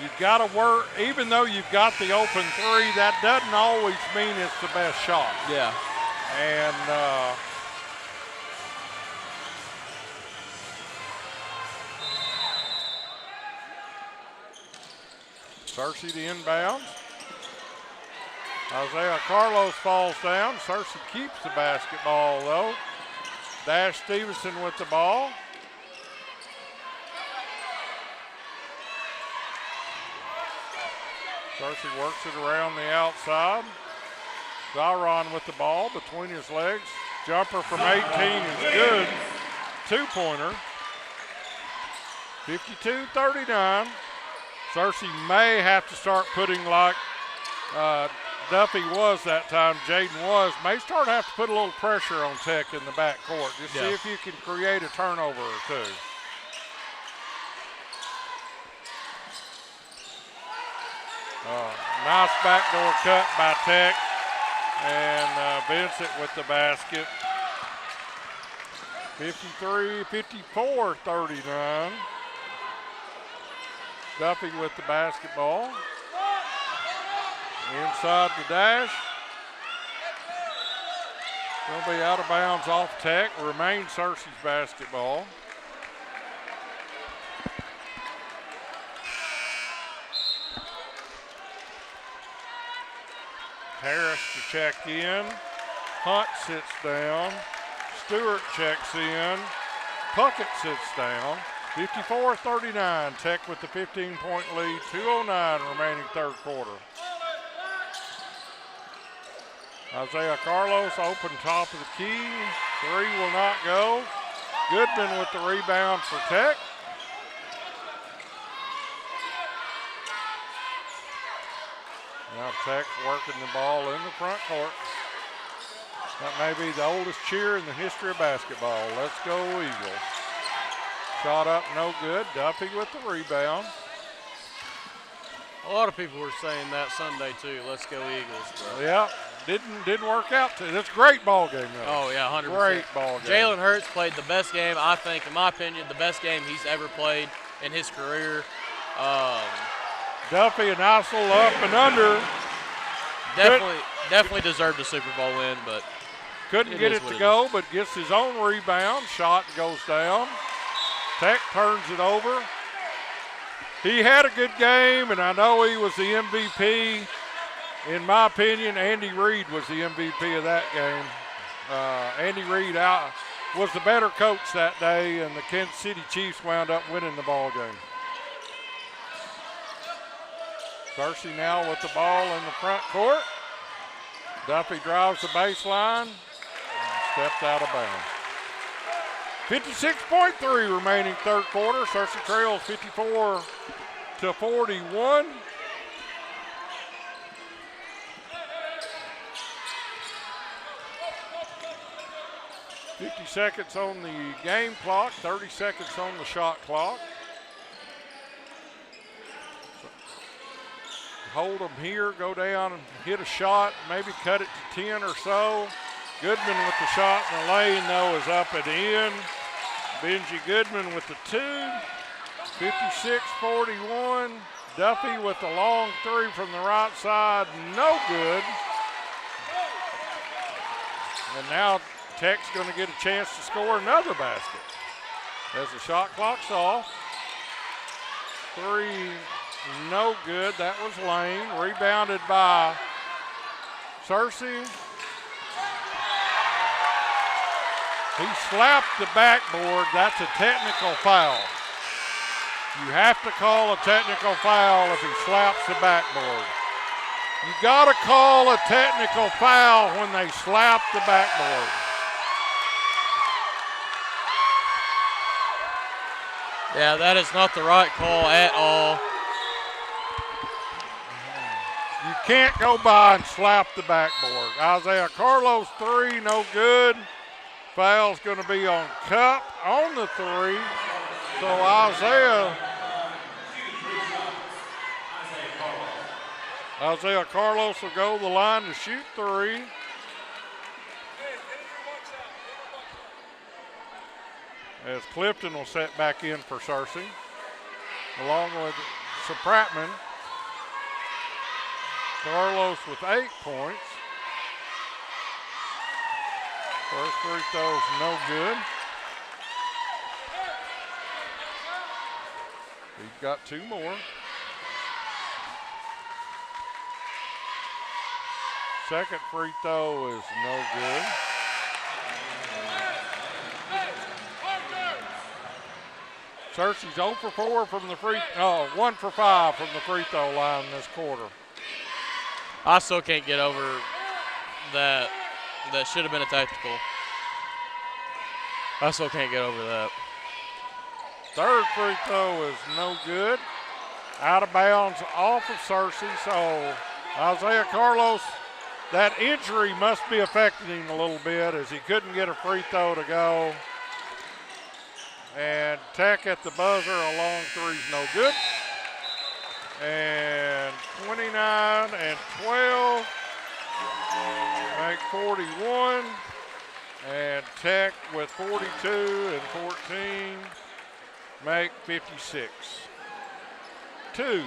A: You've got to work, even though you've got the open three, that doesn't always mean it's the best shot.
B: Yeah.
A: And Cersei to inbounds. Isaiah Carlos falls down. Cersei keeps the basketball though. Dash Stevenson with the ball. Cersei works it around the outside. Zyron with the ball between his legs. Jumper from 18 is good. Two-pointer. 52-39. Cersei may have to start putting like Duffy was that time, Jaden was, may start to have to put a little pressure on Tech in the backcourt. Just see if you can create a turnover or two. Nice backdoor cut by Tech. And Vincent with the basket. 54-39. Duffy with the basketball. Inside the dash. Going to be out of bounds off Tech. Remains Cersei's basketball. Harris to check in. Hunt sits down. Stewart checks in. Puckett sits down. 54-39. Tech with the 15-point lead. 2:09 remaining third quarter. Isaiah Carlos open top of the key. Three will not go. Goodman with the rebound for Tech. Now Tech's working the ball in the front court. That may be the oldest cheer in the history of basketball. Let's go Eagles. Shot up, no good. Duffy with the rebound.
B: A lot of people were saying that Sunday too. Let's go Eagles. Bro.
A: Yeah, didn't work out. That's a great ball game though.
B: Oh yeah, 100%.
A: Great ball game.
B: Jalen Hurts played the best game, I think, in my opinion, the best game he's ever played in his career.
A: Duffy, a nice little up and under.
B: Definitely deserved a Super Bowl win, but
A: couldn't get it to go, but gets his own rebound. Shot goes down. Tech turns it over. He had a good game, and I know he was the MVP. In my opinion, Andy Reid was the MVP of that game. Andy Reid was the better coach that day, and the Kansas City Chiefs wound up winning the ball game. Cersei now with the ball in the front court. Duffy drives the baseline and stepped out of bounds. 56.3 remaining third quarter. Cersei trails 54-41. Seconds on the game clock, 30 seconds on the shot clock. Hold them here, go down and hit a shot, maybe cut it to 10 or so. Goodman with the shot in the lane, though, is up and in. Benji Goodman with the two. 56-41. Duffy with the long three from the right side, no good. And now Tech's going to get a chance to score another basket as the shot clock's off. Three, no good. That was Lane. Rebounded by Cersei. He slapped the backboard. That's a technical foul. You have to call a technical foul if he slaps the backboard. You got to call a technical foul when they slap the backboard.
B: Yeah, that is not the right call at all.
A: You can't go by and slap the backboard. Isaiah Carlos three, no good. Foul's going to be on Cup on the three. So Isaiah Carlos will go to the line to shoot three. As Clifton will set back in for Cersei, along with Prattman. Carlos with 8 points. First free throw's no good. He's got two more. Second free throw is no good. Searcy's 0 for 4 from the 1 for 5 from the free throw line this quarter.
B: I still can't get over that. That should have been a tactical. I still can't get over that.
A: Third free throw is no good. Out of bounds off of Searcy. So Isaiah Carlos, that injury must be affecting him a little bit as he couldn't get a free throw to go. And Tech at the buzzer, a long three's no good. And 29 and 12 make 41. And Tech with 42 and 14 make 56. 2,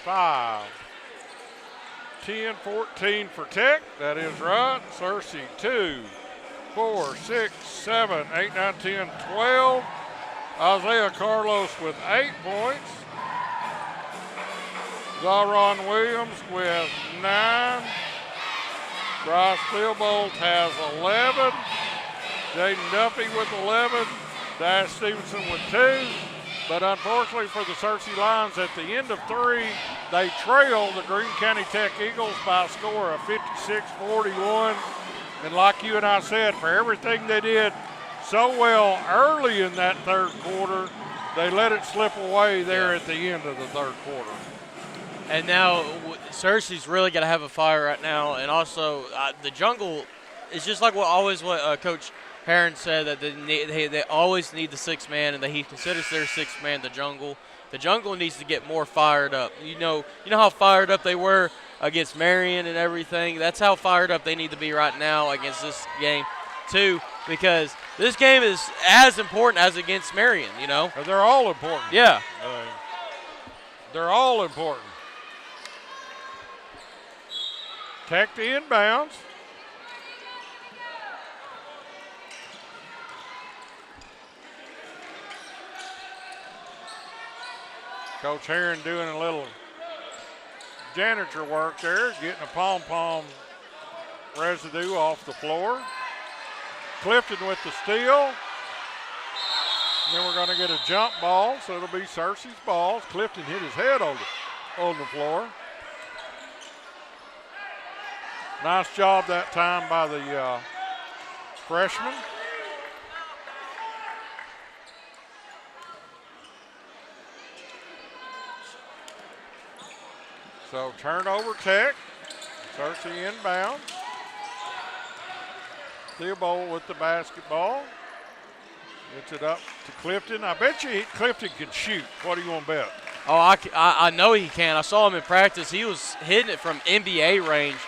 A: 5, 10, 14 for Tech. That is right. Searcy 2, 4, 6, 7, 8, 9, 10, 12. Isaiah Carlos with 8 points. Zaron Williams with 9. Bryce Theobald has 11. Jaden Duffy with 11. Dash Stevenson with 2. But unfortunately for the Searcy Lions, at the end of 3, they trail the Greene County Tech Eagles by a score of 56-41. And like you and I said, for everything they did so well early in that third quarter, they let it slip away there at the end of the third quarter.
B: And now Searcy's really got to have a fire right now. And also the Jungle is just like what Coach Herron said, that they always need the sixth man, and that he considers their sixth man the Jungle. The Jungle needs to get more fired up. You know how fired up they were against Marion and everything. That's how fired up they need to be right now against this game too, because this game is as important as against Marion.
A: They're all important.
B: Yeah,
A: they're all important. Tech to inbounds. Coach Herron doing a little janitor work there, getting a pom-pom residue off the floor. Clifton with the steal. Then we're going to get a jump ball, so it'll be Searcy's ball. Clifton hit his head on the floor. Nice job that time by the freshman. So turnover Tech. Searcy inbound. Theobald with the basketball. Gets it up to Clifton. I bet you Clifton can shoot. What do you want to bet?
B: Oh, I know he can. I saw him in practice. He was hitting it from NBA range,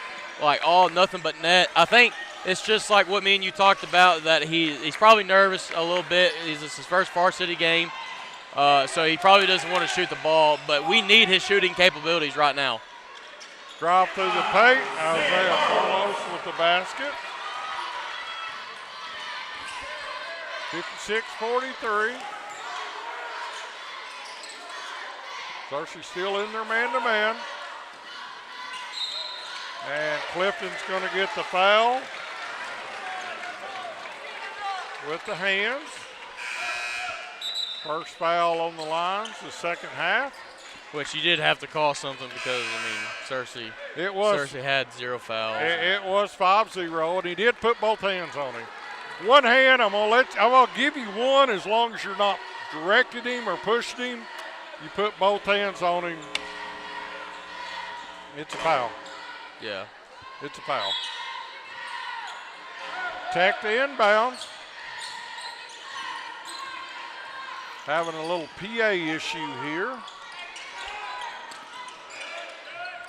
B: like all nothing but net. I think it's just like what me and you talked about, that he's probably nervous a little bit. This is his first varsity game, so he probably doesn't want to shoot the ball. But we need his shooting capabilities right now.
A: Drop through the paint. Isaiah Carlos with the basket. 56-43. Searcy still in their man-to-man. And Clifton's going to get the foul with the hands. First foul on the lines, the second half.
B: Which you did have to call something because, Searcy had 0 fouls.
A: It was 5-0, and he did put both hands on him. One hand, I'm gonna give you one as long as you're not directing him or pushing him. You put both hands on him. It's a foul.
B: Yeah.
A: It's a foul. Tech to inbounds. Having a little PA issue here.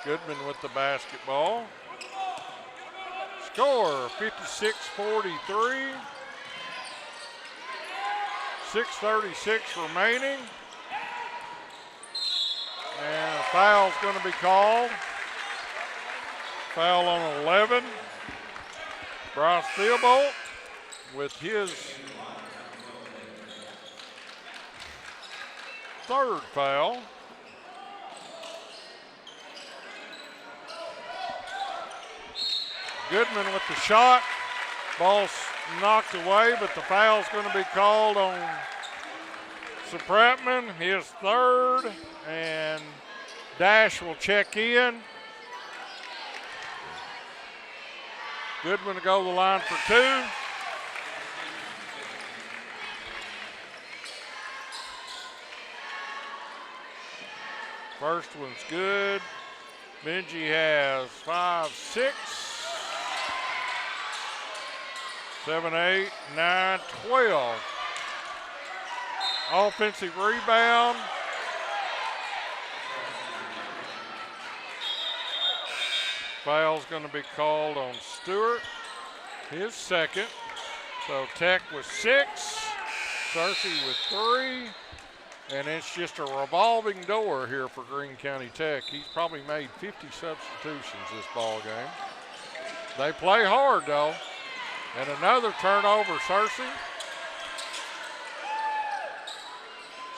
A: Goodman with the basketball. Score 56-43. 6:36 remaining. And a foul's going to be called. Foul on 11. Bryce Theobald with his third foul. Goodman with the shot. Ball's knocked away, but the foul's going to be called on Supratman, his third, and Dash will check in. Goodman to go to the line for two. First one's good. Benji has 5, 6, 7, 8, 9, 12. Offensive rebound. Foul's going to be called on Stewart, his second. So Tech with 6, Searcy with 3. And it's just a revolving door here for Greene County Tech. He's probably made 50 substitutions this ball game. They play hard, though. And another turnover, Searcy.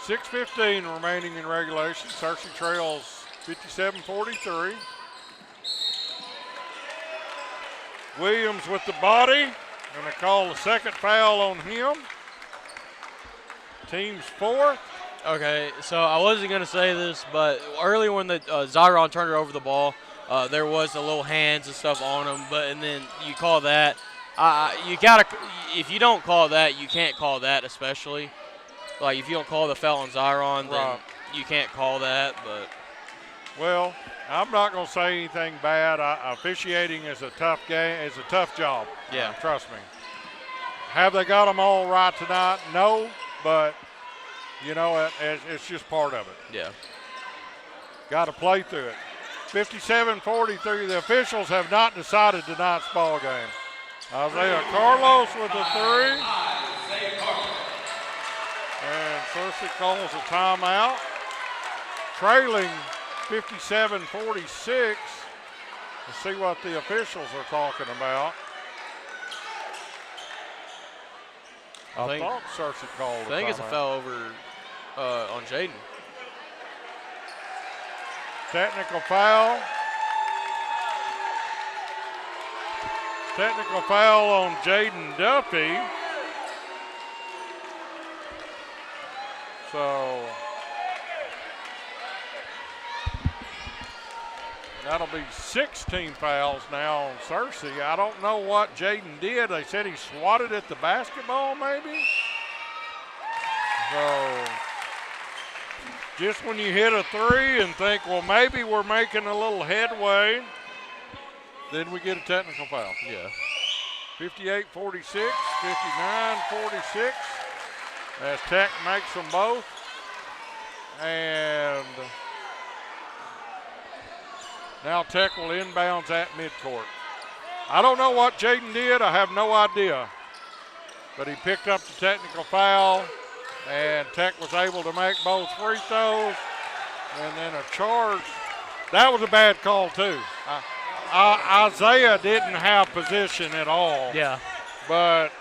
A: 6:15 remaining in regulation. Searcy trails 57-43. Williams with the body. Going to call the second foul on him. Team's fourth.
B: Okay, so I wasn't going to say this, but earlier when the Zyron turned it over the ball, there was a little hands and stuff on him, and then you call that. You gotta, if you don't call that, you can't call that, especially. Like if you don't call the foul on Zyron, then you can't call that. But
A: well, I'm not going to say anything bad. Officiating is a tough game. It's a tough job.
B: Yeah,
A: trust me. Have they got them all right tonight? No, but. You know, it's just part of it.
B: Yeah.
A: Got to play through it. 57-43. The officials have not decided tonight's ball game. Isaiah Carlos with a 3. And Searcy calls a timeout. Trailing 57-46. Let's see what the officials are talking about. I thought Searcy called
B: I think it's a foul over on Jaden.
A: Technical foul. Technical foul on Jaden Duffy. So that'll be 16 fouls now on Searcy. I don't know what Jaden did. They said he swatted at the basketball maybe. So just when you hit a 3 and think, well, maybe we're making a little headway, then we get a technical foul.
B: Yeah.
A: 58-46, 59-46. As Tech makes them both. And now Tech will inbounds at midcourt. I don't know what Jaden did. I have no idea. But he picked up the technical foul, and Tech was able to make both free throws. And then a charge. That was a bad call, too. Isaiah didn't have position at all.
B: Yeah.
A: But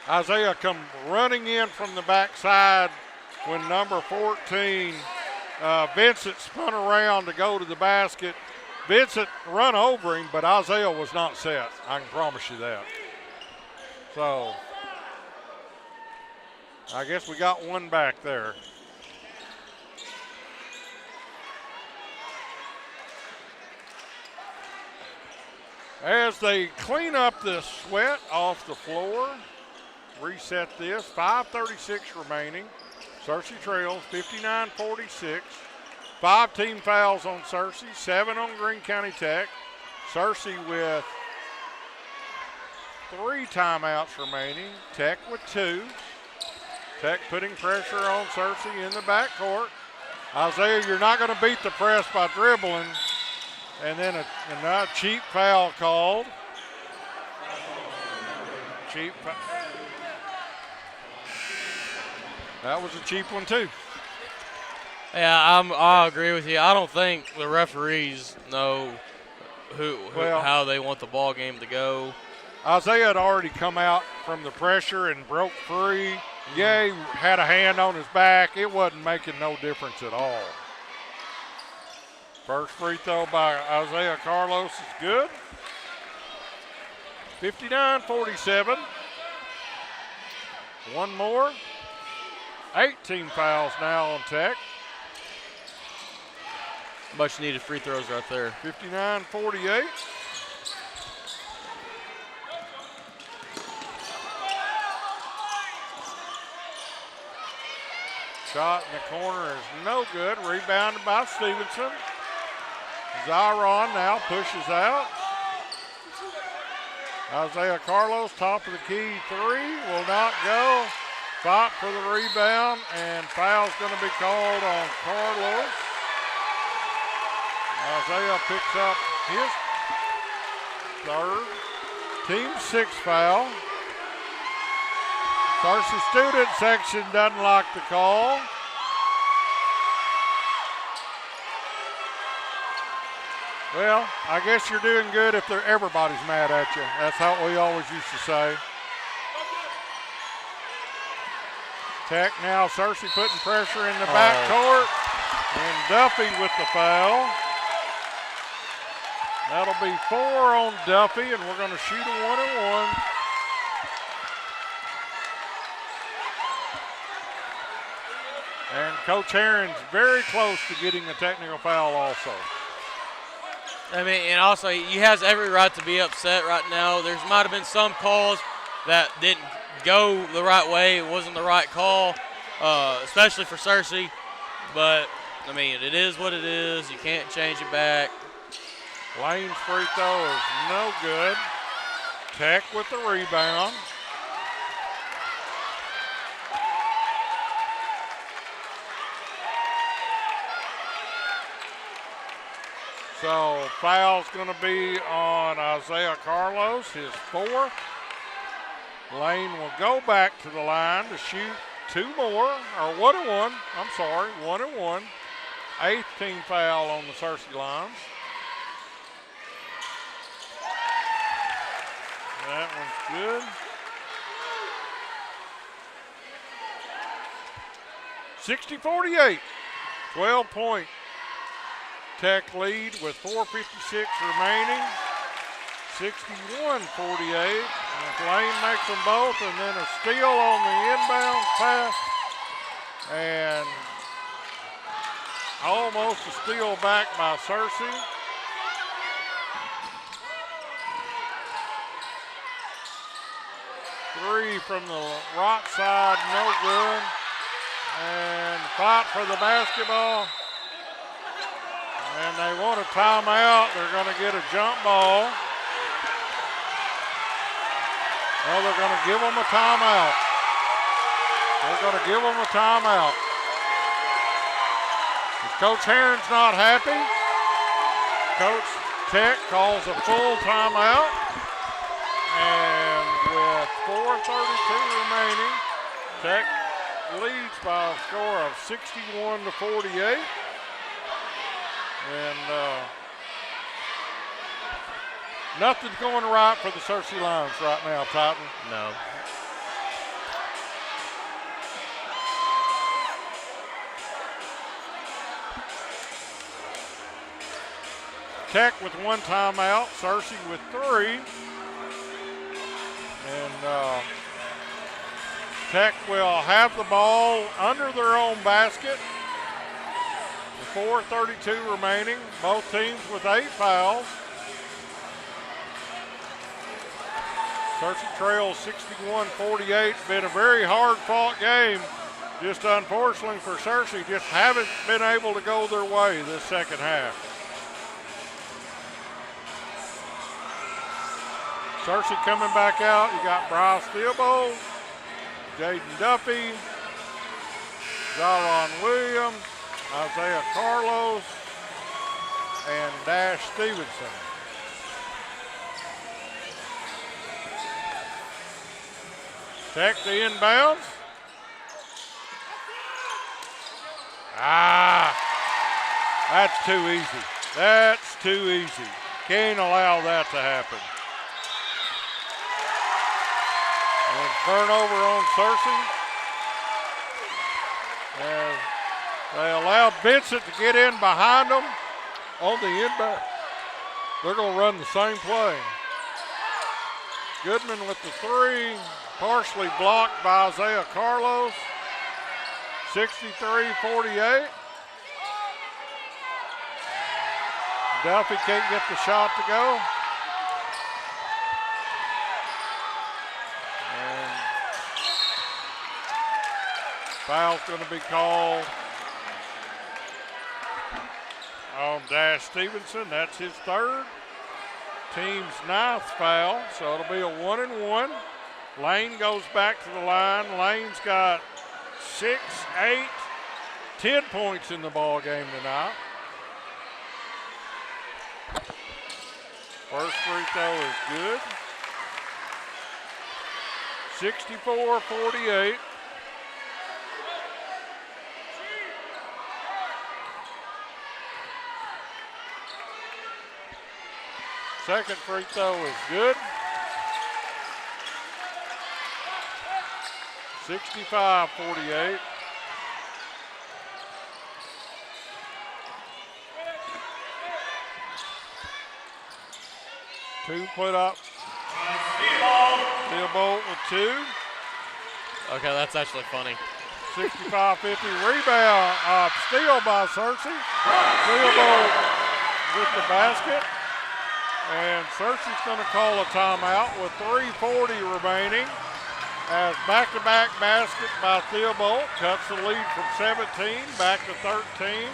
A: Isaiah come running in from the backside when number 14, Vincent, spun around to go to the basket. Vincent run over him, but Isaiah was not set. I can promise you that. So I guess we got one back there. As they clean up the sweat off the floor, reset this, 5:36 remaining. Searcy trails 59-46. 5 team fouls on Searcy, 7 on Greene County Tech. Searcy with 3 timeouts remaining. Tech with 2. Tech putting pressure on Searcy in the backcourt. Isaiah, you're not going to beat the press by dribbling. And then a cheap foul called. Cheap foul. That was a cheap one, too.
B: Yeah, I agree with you. I don't think the referees know how they want the ball game to go.
A: Isaiah had already come out from the pressure and broke free. Yeah, he had a hand on his back. It wasn't making no difference at all. First free throw by Isaiah Carlos is good. 59-47. One more. 18 fouls now on Tech.
B: Much needed free throws right there.
A: 59-48. Shot in the corner is no good. Rebounded by Stevenson. Zyron now pushes out. Isaiah Carlos, top of the key three, will not go. Fight for the rebound, and foul's going to be called on Carlos. Isaiah picks up his third. Team 6 foul. Searcy student section doesn't like the call. Well, I guess you're doing good if everybody's mad at you. That's how we always used to say. Tech now, Searcy putting pressure in the backcourt. And Duffy with the foul. That'll be 4 on Duffy, and we're going to shoot a 1-and-1. And Coach Herron's very close to getting a technical foul also.
B: I mean, and also he has every right to be upset right now. There might have been some calls that didn't go the right way. It wasn't the right call, especially for Searcy. But, I mean, it is what it is. You can't change it back.
A: Lane's free throw is no good. Tech with the rebound. So foul's going to be on Isaiah Carlos, his 4th. Lane will go back to the line to shoot 2 more, or 1-and-1. I'm sorry, 1-and-1. 8th team foul on the Searcy lines. That one's good. 60-48, 12-point Tech lead with 4:56 remaining. 61-48. And Lane makes them both, and then a steal on the inbound pass. And almost a steal back by Searcy. Three from the right side, no good. And fight for the basketball. And they want a timeout. They're going to get a jump ball. Well, they're going to give them a timeout. They're going to give them a timeout. If Coach Herron's not happy, Coach Tech calls a full timeout. And with 4:32 remaining, Tech leads by a score of 61-48. And nothing's going right for the Searcy Lions right now, Titan.
B: No.
A: Tech with 1 timeout, Searcy with 3. And Tech will have the ball under their own basket. 4:32 remaining. Both teams with 8 fouls. Searcy trails 61-48. Been a very hard-fought game. Just unfortunately for Searcy, just haven't been able to go their way this second half. Searcy coming back out. You got Bryce Theobald, Jaden Duffy, Zyron Williams, Isaiah Carlos, and Dash Stevenson. Tech the inbounds. That's too easy. That's too easy. Can't allow that to happen. And turnover on Searcy. And they allowed Vincent to get in behind them, on the inbound. They're going to run the same play. Goodman with the three, partially blocked by Isaiah Carlos. 63-48. Duffy can't get the shot to go. And foul's going to be called on Dash Stevenson. That's his third. Team's ninth foul, so it'll be a 1-and-1. Lane goes back to the line. Lane's got 6, 8, 10 points in the ball game tonight. First free throw is good. 64-48. Second free throw is good. 65-48. Two put up. Theobald with two.
B: Okay, that's actually funny.
A: 65-50 rebound. Steal by Searcy. Theobald with the basket. And Searcy's going to call a timeout with 3:40 remaining. As back-to-back basket by Theobald cuts the lead from 17 back to 13.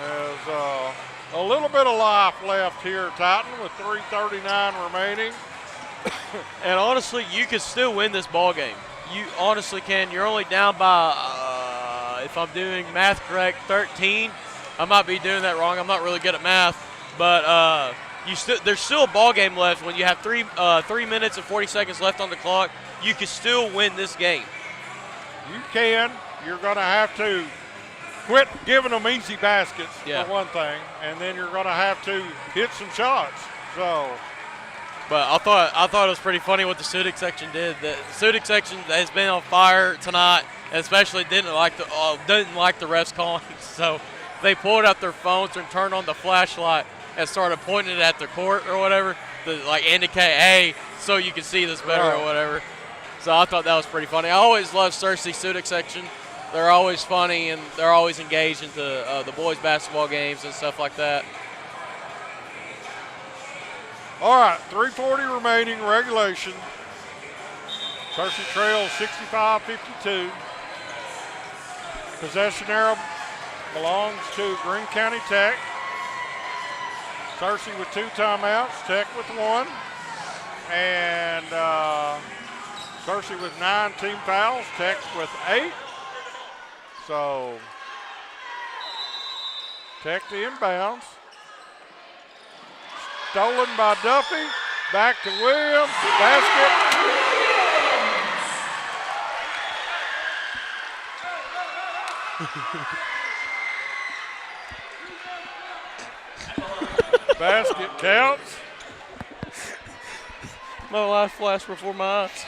A: There's a little bit of life left here, Titan, with 3:39 remaining.
B: And honestly, you can still win this ball game. You honestly can. You're only down by, if I'm doing math correct, 13. I might be doing that wrong. I'm not really good at math, but there's still a ball game left. When you have 3 minutes and 40 seconds left on the clock, you can still win this game.
A: You can. You're going to have to quit giving them easy baskets, for one thing, and then you're going to have to hit some shots. So,
B: but I thought it was pretty funny what the Sudic section did. The Sudic section has been on fire tonight, and especially didn't like the refs calling. So they pulled out their phones and turned on the flashlight and started pointing it at the court or whatever to like indicate, hey, so you can see this better or whatever. So I thought that was pretty funny. I always love Searcy Sudic section. They're always funny and they're always engaged into the boys' basketball games and stuff like that.
A: All right, 3:40 remaining regulation. Searcy trails 65-52. Possession arrow belongs to Greene County Tech. Searcy with 2 timeouts, Tech with 1. And Searcy with 9 team fouls, Tech with 8. So, Tech to inbounds. Stolen by Duffy. Back to Williams. Basket. Basket counts.
B: My life flashed before my eyes.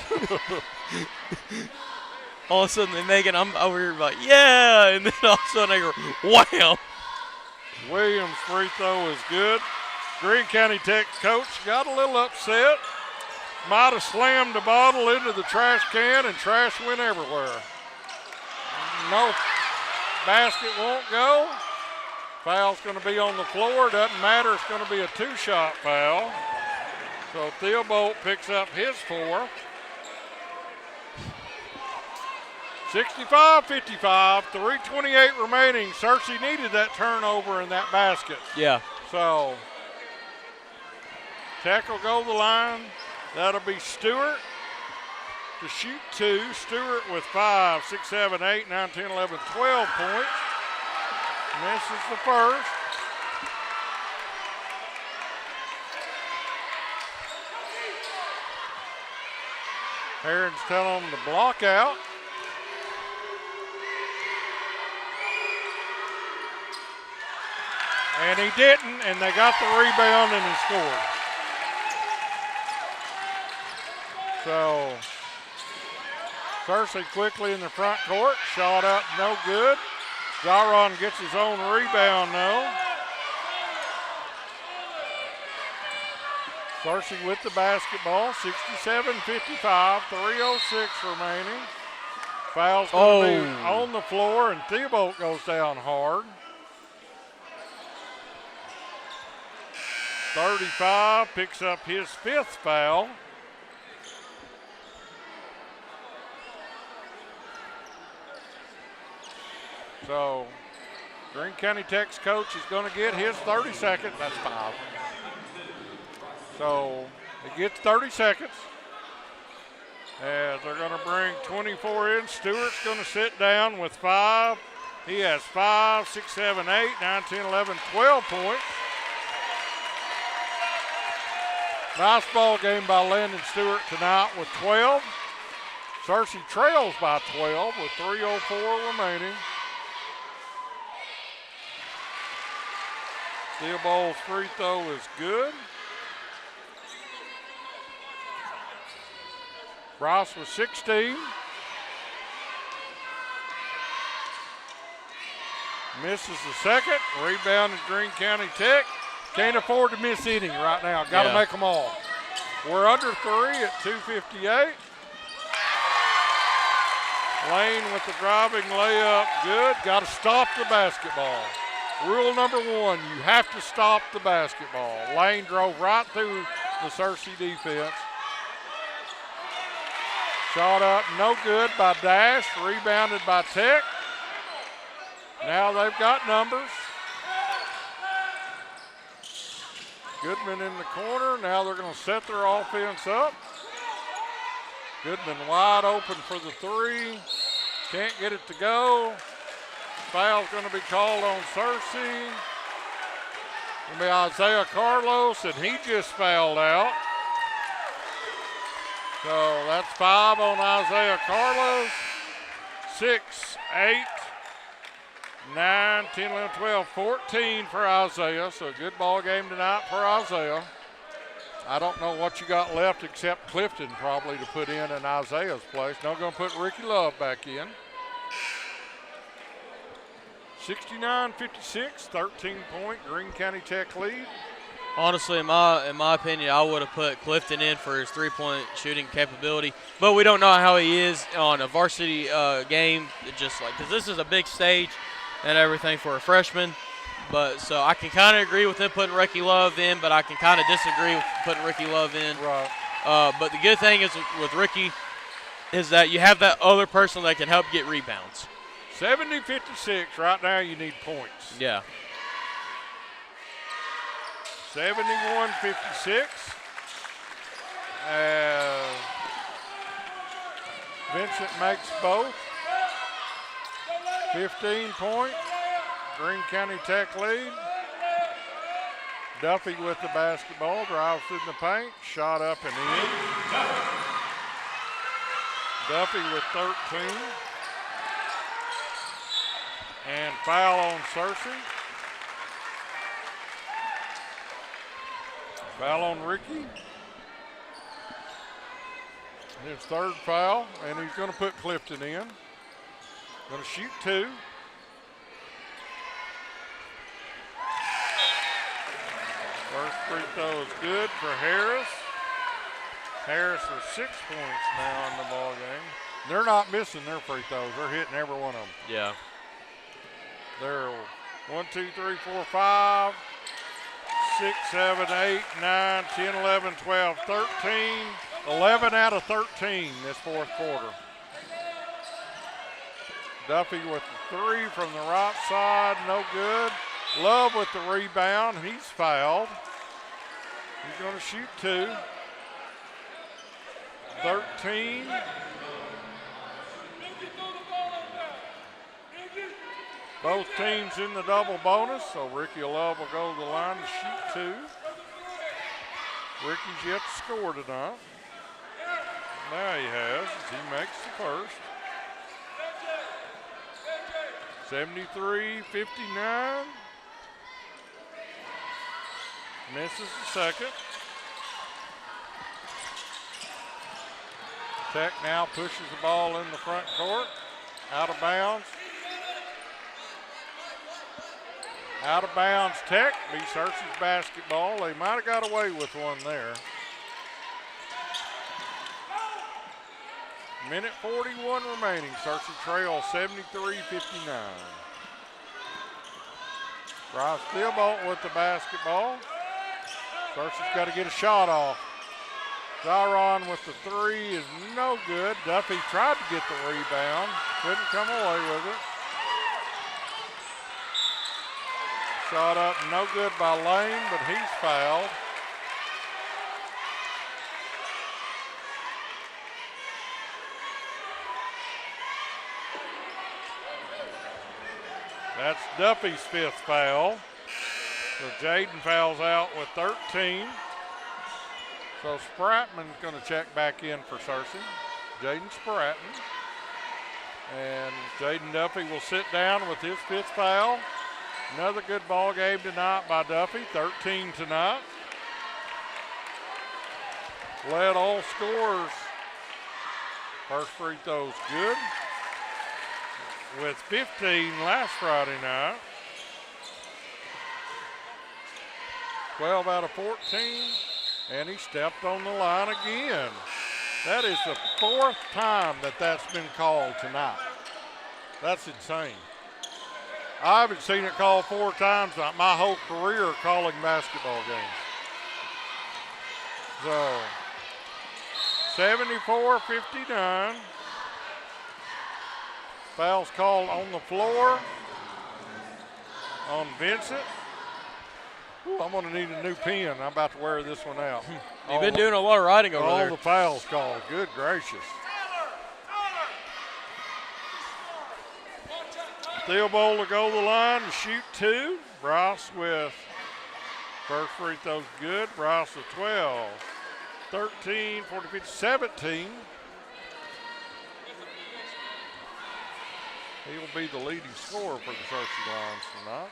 B: All of a sudden, I'm over here like, yeah, and then all of a sudden they go, wham.
A: Williams' free throw is good. Greene County Tech coach got a little upset. Might have slammed the bottle into the trash can, and trash went everywhere. No, basket won't go. Foul's going to be on the floor. Doesn't matter. It's going to be a 2-shot foul. So Theobald picks up his 4th. 65-55, 3:28 remaining. Searcy needed that turnover in that basket.
B: Yeah.
A: So Tech will go to the line. That'll be Stewart to shoot 2. Stewart with 5, 6, 7, 8, 9, 10, 11, 12 points. Misses the first. Herron's telling him to block out. And he didn't, and they got the rebound and he scored. So, Searcy quickly in the front court. Shot up, no good. Zyron gets his own rebound, though. Searching with the basketball, 67-55, 3:06 remaining. Foul's going to be on the floor, and Theobald goes down hard. 35 picks up his 5th foul. So Greene County Tech's coach is going to get his 30 seconds. That's 5. So he gets 30 seconds. As they're going to bring 24 in. Stewart's going to sit down with 5. He has 5, 6, 7, 8, 9, 10, 11, 12 points. Nice ball game by Landon Stewart tonight with 12. Searcy trails by 12 with 3:04 remaining. Theobald's free throw is good. Ross with 16. Misses the second. Rebound is Greene County Tech. Can't afford to miss any right now. Got to make them all. We're under 3 at 2:58. Lane with the driving layup. Good. Got to stop the basketball. Rule number 1, you have to stop the basketball. Lane drove right through the Searcy defense. Shot up, no good by Dash. Rebounded by Tech. Now they've got numbers. Goodman in the corner. Now they're going to set their offense up. Goodman wide open for the 3. Can't get it to go. Foul's going to be called on Searcy. It'll be Isaiah Carlos, and he just fouled out. So that's 5 on Isaiah Carlos. 6, 8, 9, 10, 11, 12, 14 for Isaiah. So a good ball game tonight for Isaiah. I don't know what you got left except Clifton probably to put in Isaiah's place. Now going to put Ricky Love back in. 69-56, 13-point Greene County Tech lead.
B: Honestly, in my opinion, I would have put Clifton in for his three-point shooting capability, but we don't know how he is on a varsity game. Just like because this is a big stage and everything for a freshman. But so I can kind of agree with him putting Ricky Love in, but I can kind of disagree with putting Ricky Love in.
A: Right.
B: But the good thing is with Ricky is that you have that other person that can help get rebounds.
A: 70-56. Right now you need points.
B: Yeah.
A: 71-56. Vincent makes both. 15-point. Greene County Tech lead. Duffy with the basketball, drives in the paint, shot up and in. Duffy with 13. And foul on Searcy. Foul on Ricky. His third foul, and he's going to put Clifton in. Going to shoot 2. First free throw is good for Harris. Harris with 6 points now in the ball game. They're not missing their free throws. They're hitting every one of them.
B: Yeah.
A: They're 1, 2, 3, 4, 5, 6, 7, 8, 9, 10, 11, 12, 13. 11 out of 13 this fourth quarter. Duffy with the 3 from the right side, no good. Love with the rebound, he's fouled. He's going to shoot 2. 13. Both teams in the double bonus, so Ricky Love will go to the line to shoot 2. Ricky's yet to score tonight. Now he has, as he makes the first. 73-59. Misses the second. Tech now pushes the ball in the front court. Out of bounds. Out of bounds, Tech. Be Searcy's basketball. They might have got away with one there. Minute 41 remaining. Searcy trails 73-59. Bryce Theobald with the basketball. Searcy's got to get a shot off. Zyron with the three is no good. Duffy tried to get the rebound. Couldn't come away with it. Shot up, no good by Lane, but he's fouled. That's Duffy's fifth foul. So Jaden fouls out with 13. So Spratman's going to check back in for Searcy. Jaden Spratman. And Jaden Duffy will sit down with his fifth foul. Another good ball game tonight by Duffy, 13 tonight. Led all scorers. First free throw's good. With 15 last Friday night. 12 out of 14. And he stepped on the line again. That is the fourth time that that's been called tonight. That's insane. I haven't seen it called 4 times my whole career calling basketball games. So, 74-59. Foul's called on the floor on Vincent. Ooh, I'm going to need a new pen. I'm about to wear this one out.
B: You've been doing a lot of writing over there.
A: All the fouls called. Good gracious. Theobald will go to the line to shoot 2. Bryce with first free throw's good. Bryce with 12. 13, 14, 17. He will be the leading scorer for the Searcy Lions tonight.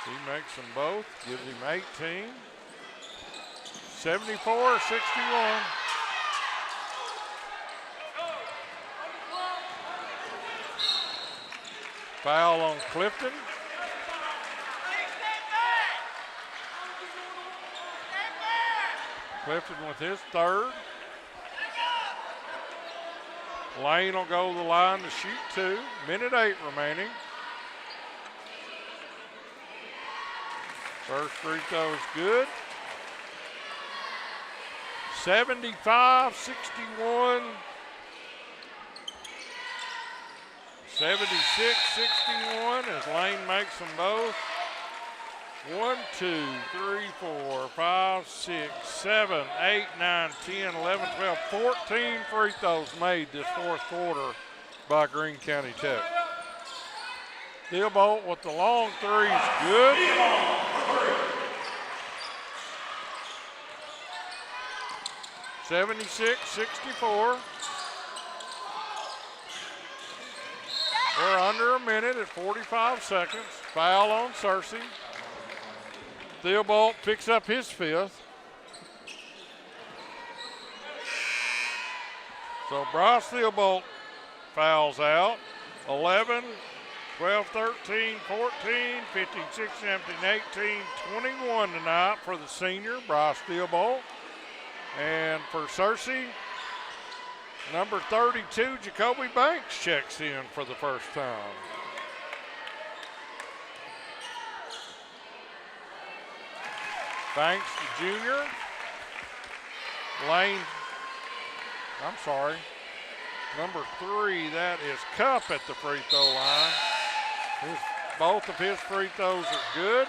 A: He makes them both, gives him 18. 74-61. Foul on Clifton. Clifton with his third. Lane will go to the line to shoot 2. Minute 8 remaining. First free throw is good. 75-61. 76-61 as Lane makes them both. 1, 2, 3, 4, 5, 6, 7, 8, 9, 10, 11, 12, 14 free throws made this fourth quarter by Greene County Tech. Theobald with the long three is good. (76-64). We're under a minute at 45 seconds. Foul on Searcy. Theobald picks up his fifth. So Bryce Theobald fouls out. 11, 12, 13, 14, 15, 16, 17, 18, 21 tonight for the senior, Bryce Theobald. And for Searcy, number 32, Jacoby Banks checks in for the first time. Banks, the junior. Lane, I'm sorry, number 3, that is Cup at the free throw line. Both of his free throws are good.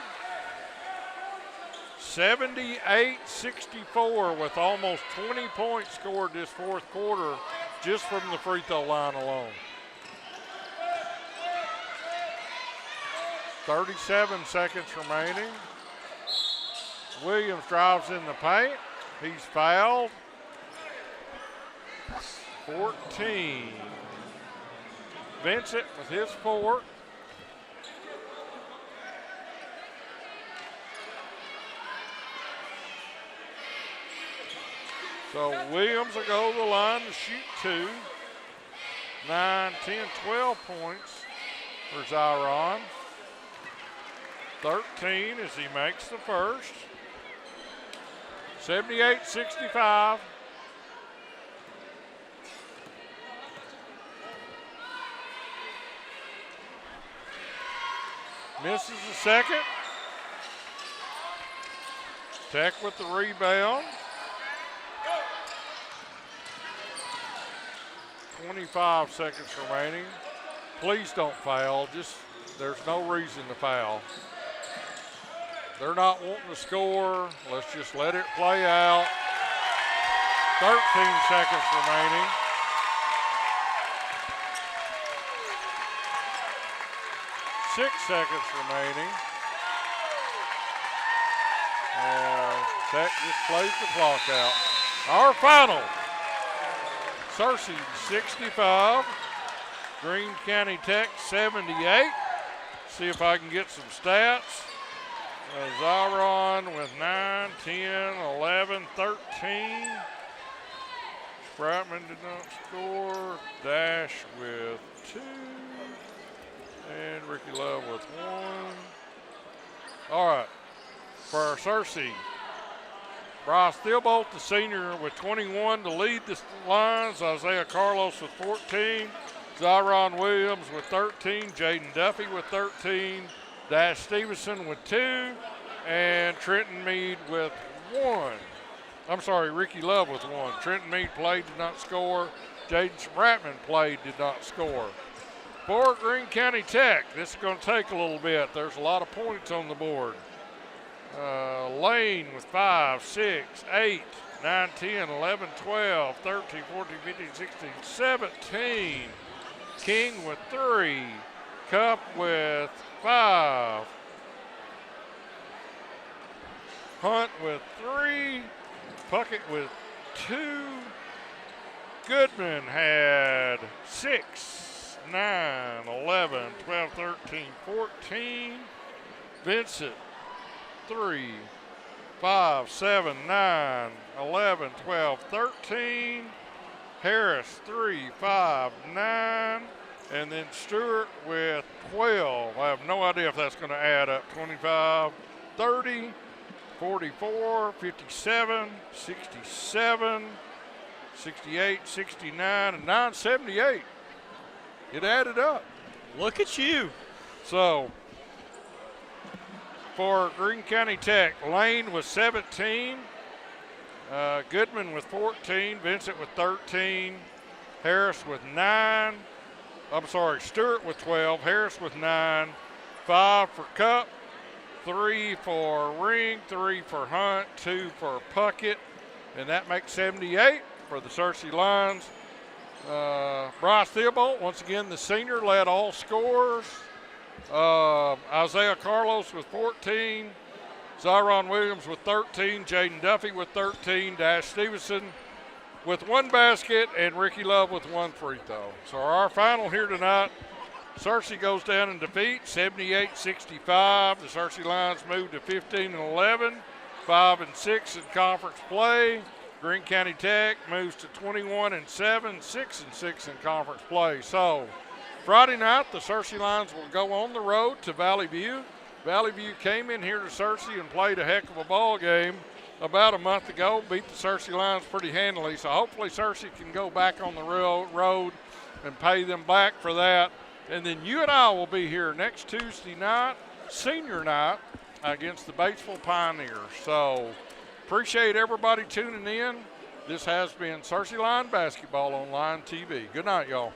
A: 78-64 with almost 20 points scored this fourth quarter just from the free throw line alone. 37 seconds remaining. Williams drives in the paint. He's fouled. 14. Vincent with his fourth. So Williams will go to the line to shoot 2. 9, 10, 12 points for Zyron. 13 as he makes the first. 78-65. Misses the second. Tech with the rebound. 25 seconds remaining. Please don't foul. There's no reason to foul. They're not wanting to score. Let's just let it play out. 13 seconds remaining. Six seconds remaining. And Tech just plays the clock out. Our final. Searcy 65. Greene County Tech 78. See if I can get some stats. Ziron with 9, 10, 11, 13. Spratman did not score. Dash with 2. And Ricky Love with 1. All right. For our Searcy, Bryce Thielbolt, the senior, with 21 to lead the lines. Isaiah Carlos with 14. Ziron Williams with 13. Jaden Duffy with 13. Dash Stevenson with 2. And Trenton Meade with 1. I'm sorry, Ricky Love with 1. Trenton Meade played, did not score. Jaden Spratman played, did not score. For Greene County Tech, this is going to take a little bit. There's a lot of points on the board. Lane with 5, 6, 8, 9, 10, 11, 12, 13, 14, 15, 16, 17. King with 3. Cup with 5. Hunt with 3. Puckett with 2. Goodman had 6, 9, 11, 12, 13, 14. Vincent 3, 5, 7, 9, 11, 12, 13. Harris 3, 5, 9. And then Stewart with 12. I have no idea if that's going to add up. 25, 30, 44, 57, 67, 68, 69, and 978. It added up.
B: Look at you.
A: So, for Greene County Tech, Lane with 17, Goodman with 14, Vincent with 13, Harris with 9. I'm sorry, Stewart with 12, Harris with 9, 5 for Cup, 3 for Ring, 3 for Hunt, 2 for Puckett, and that makes 78 for the Searcy Lions. Bryce Thielbolt, once again, the senior, led all scorers. Isaiah Carlos with 14, Ziron Williams with 13, Jaden Duffy with 13, Dash Stevenson with 1 basket, and Ricky Love with 1 free throw. So our final here tonight, Searcy goes down in defeat, 78-65. The Searcy Lions move to 15-11, 5-6 in conference play. Greene County Tech moves to 21-7, 6-6 in conference play. So Friday night, the Searcy Lions will go on the road to Valley View. Valley View came in here to Searcy and played a heck of a ball game about a month ago, beat the Searcy Lions pretty handily. So hopefully Searcy can go back on the road and pay them back for that. And then you and I will be here next Tuesday night, senior night, against the Batesville Pioneers. So appreciate everybody tuning in. This has been Searcy Line Basketball on Line TV. Good night, y'all.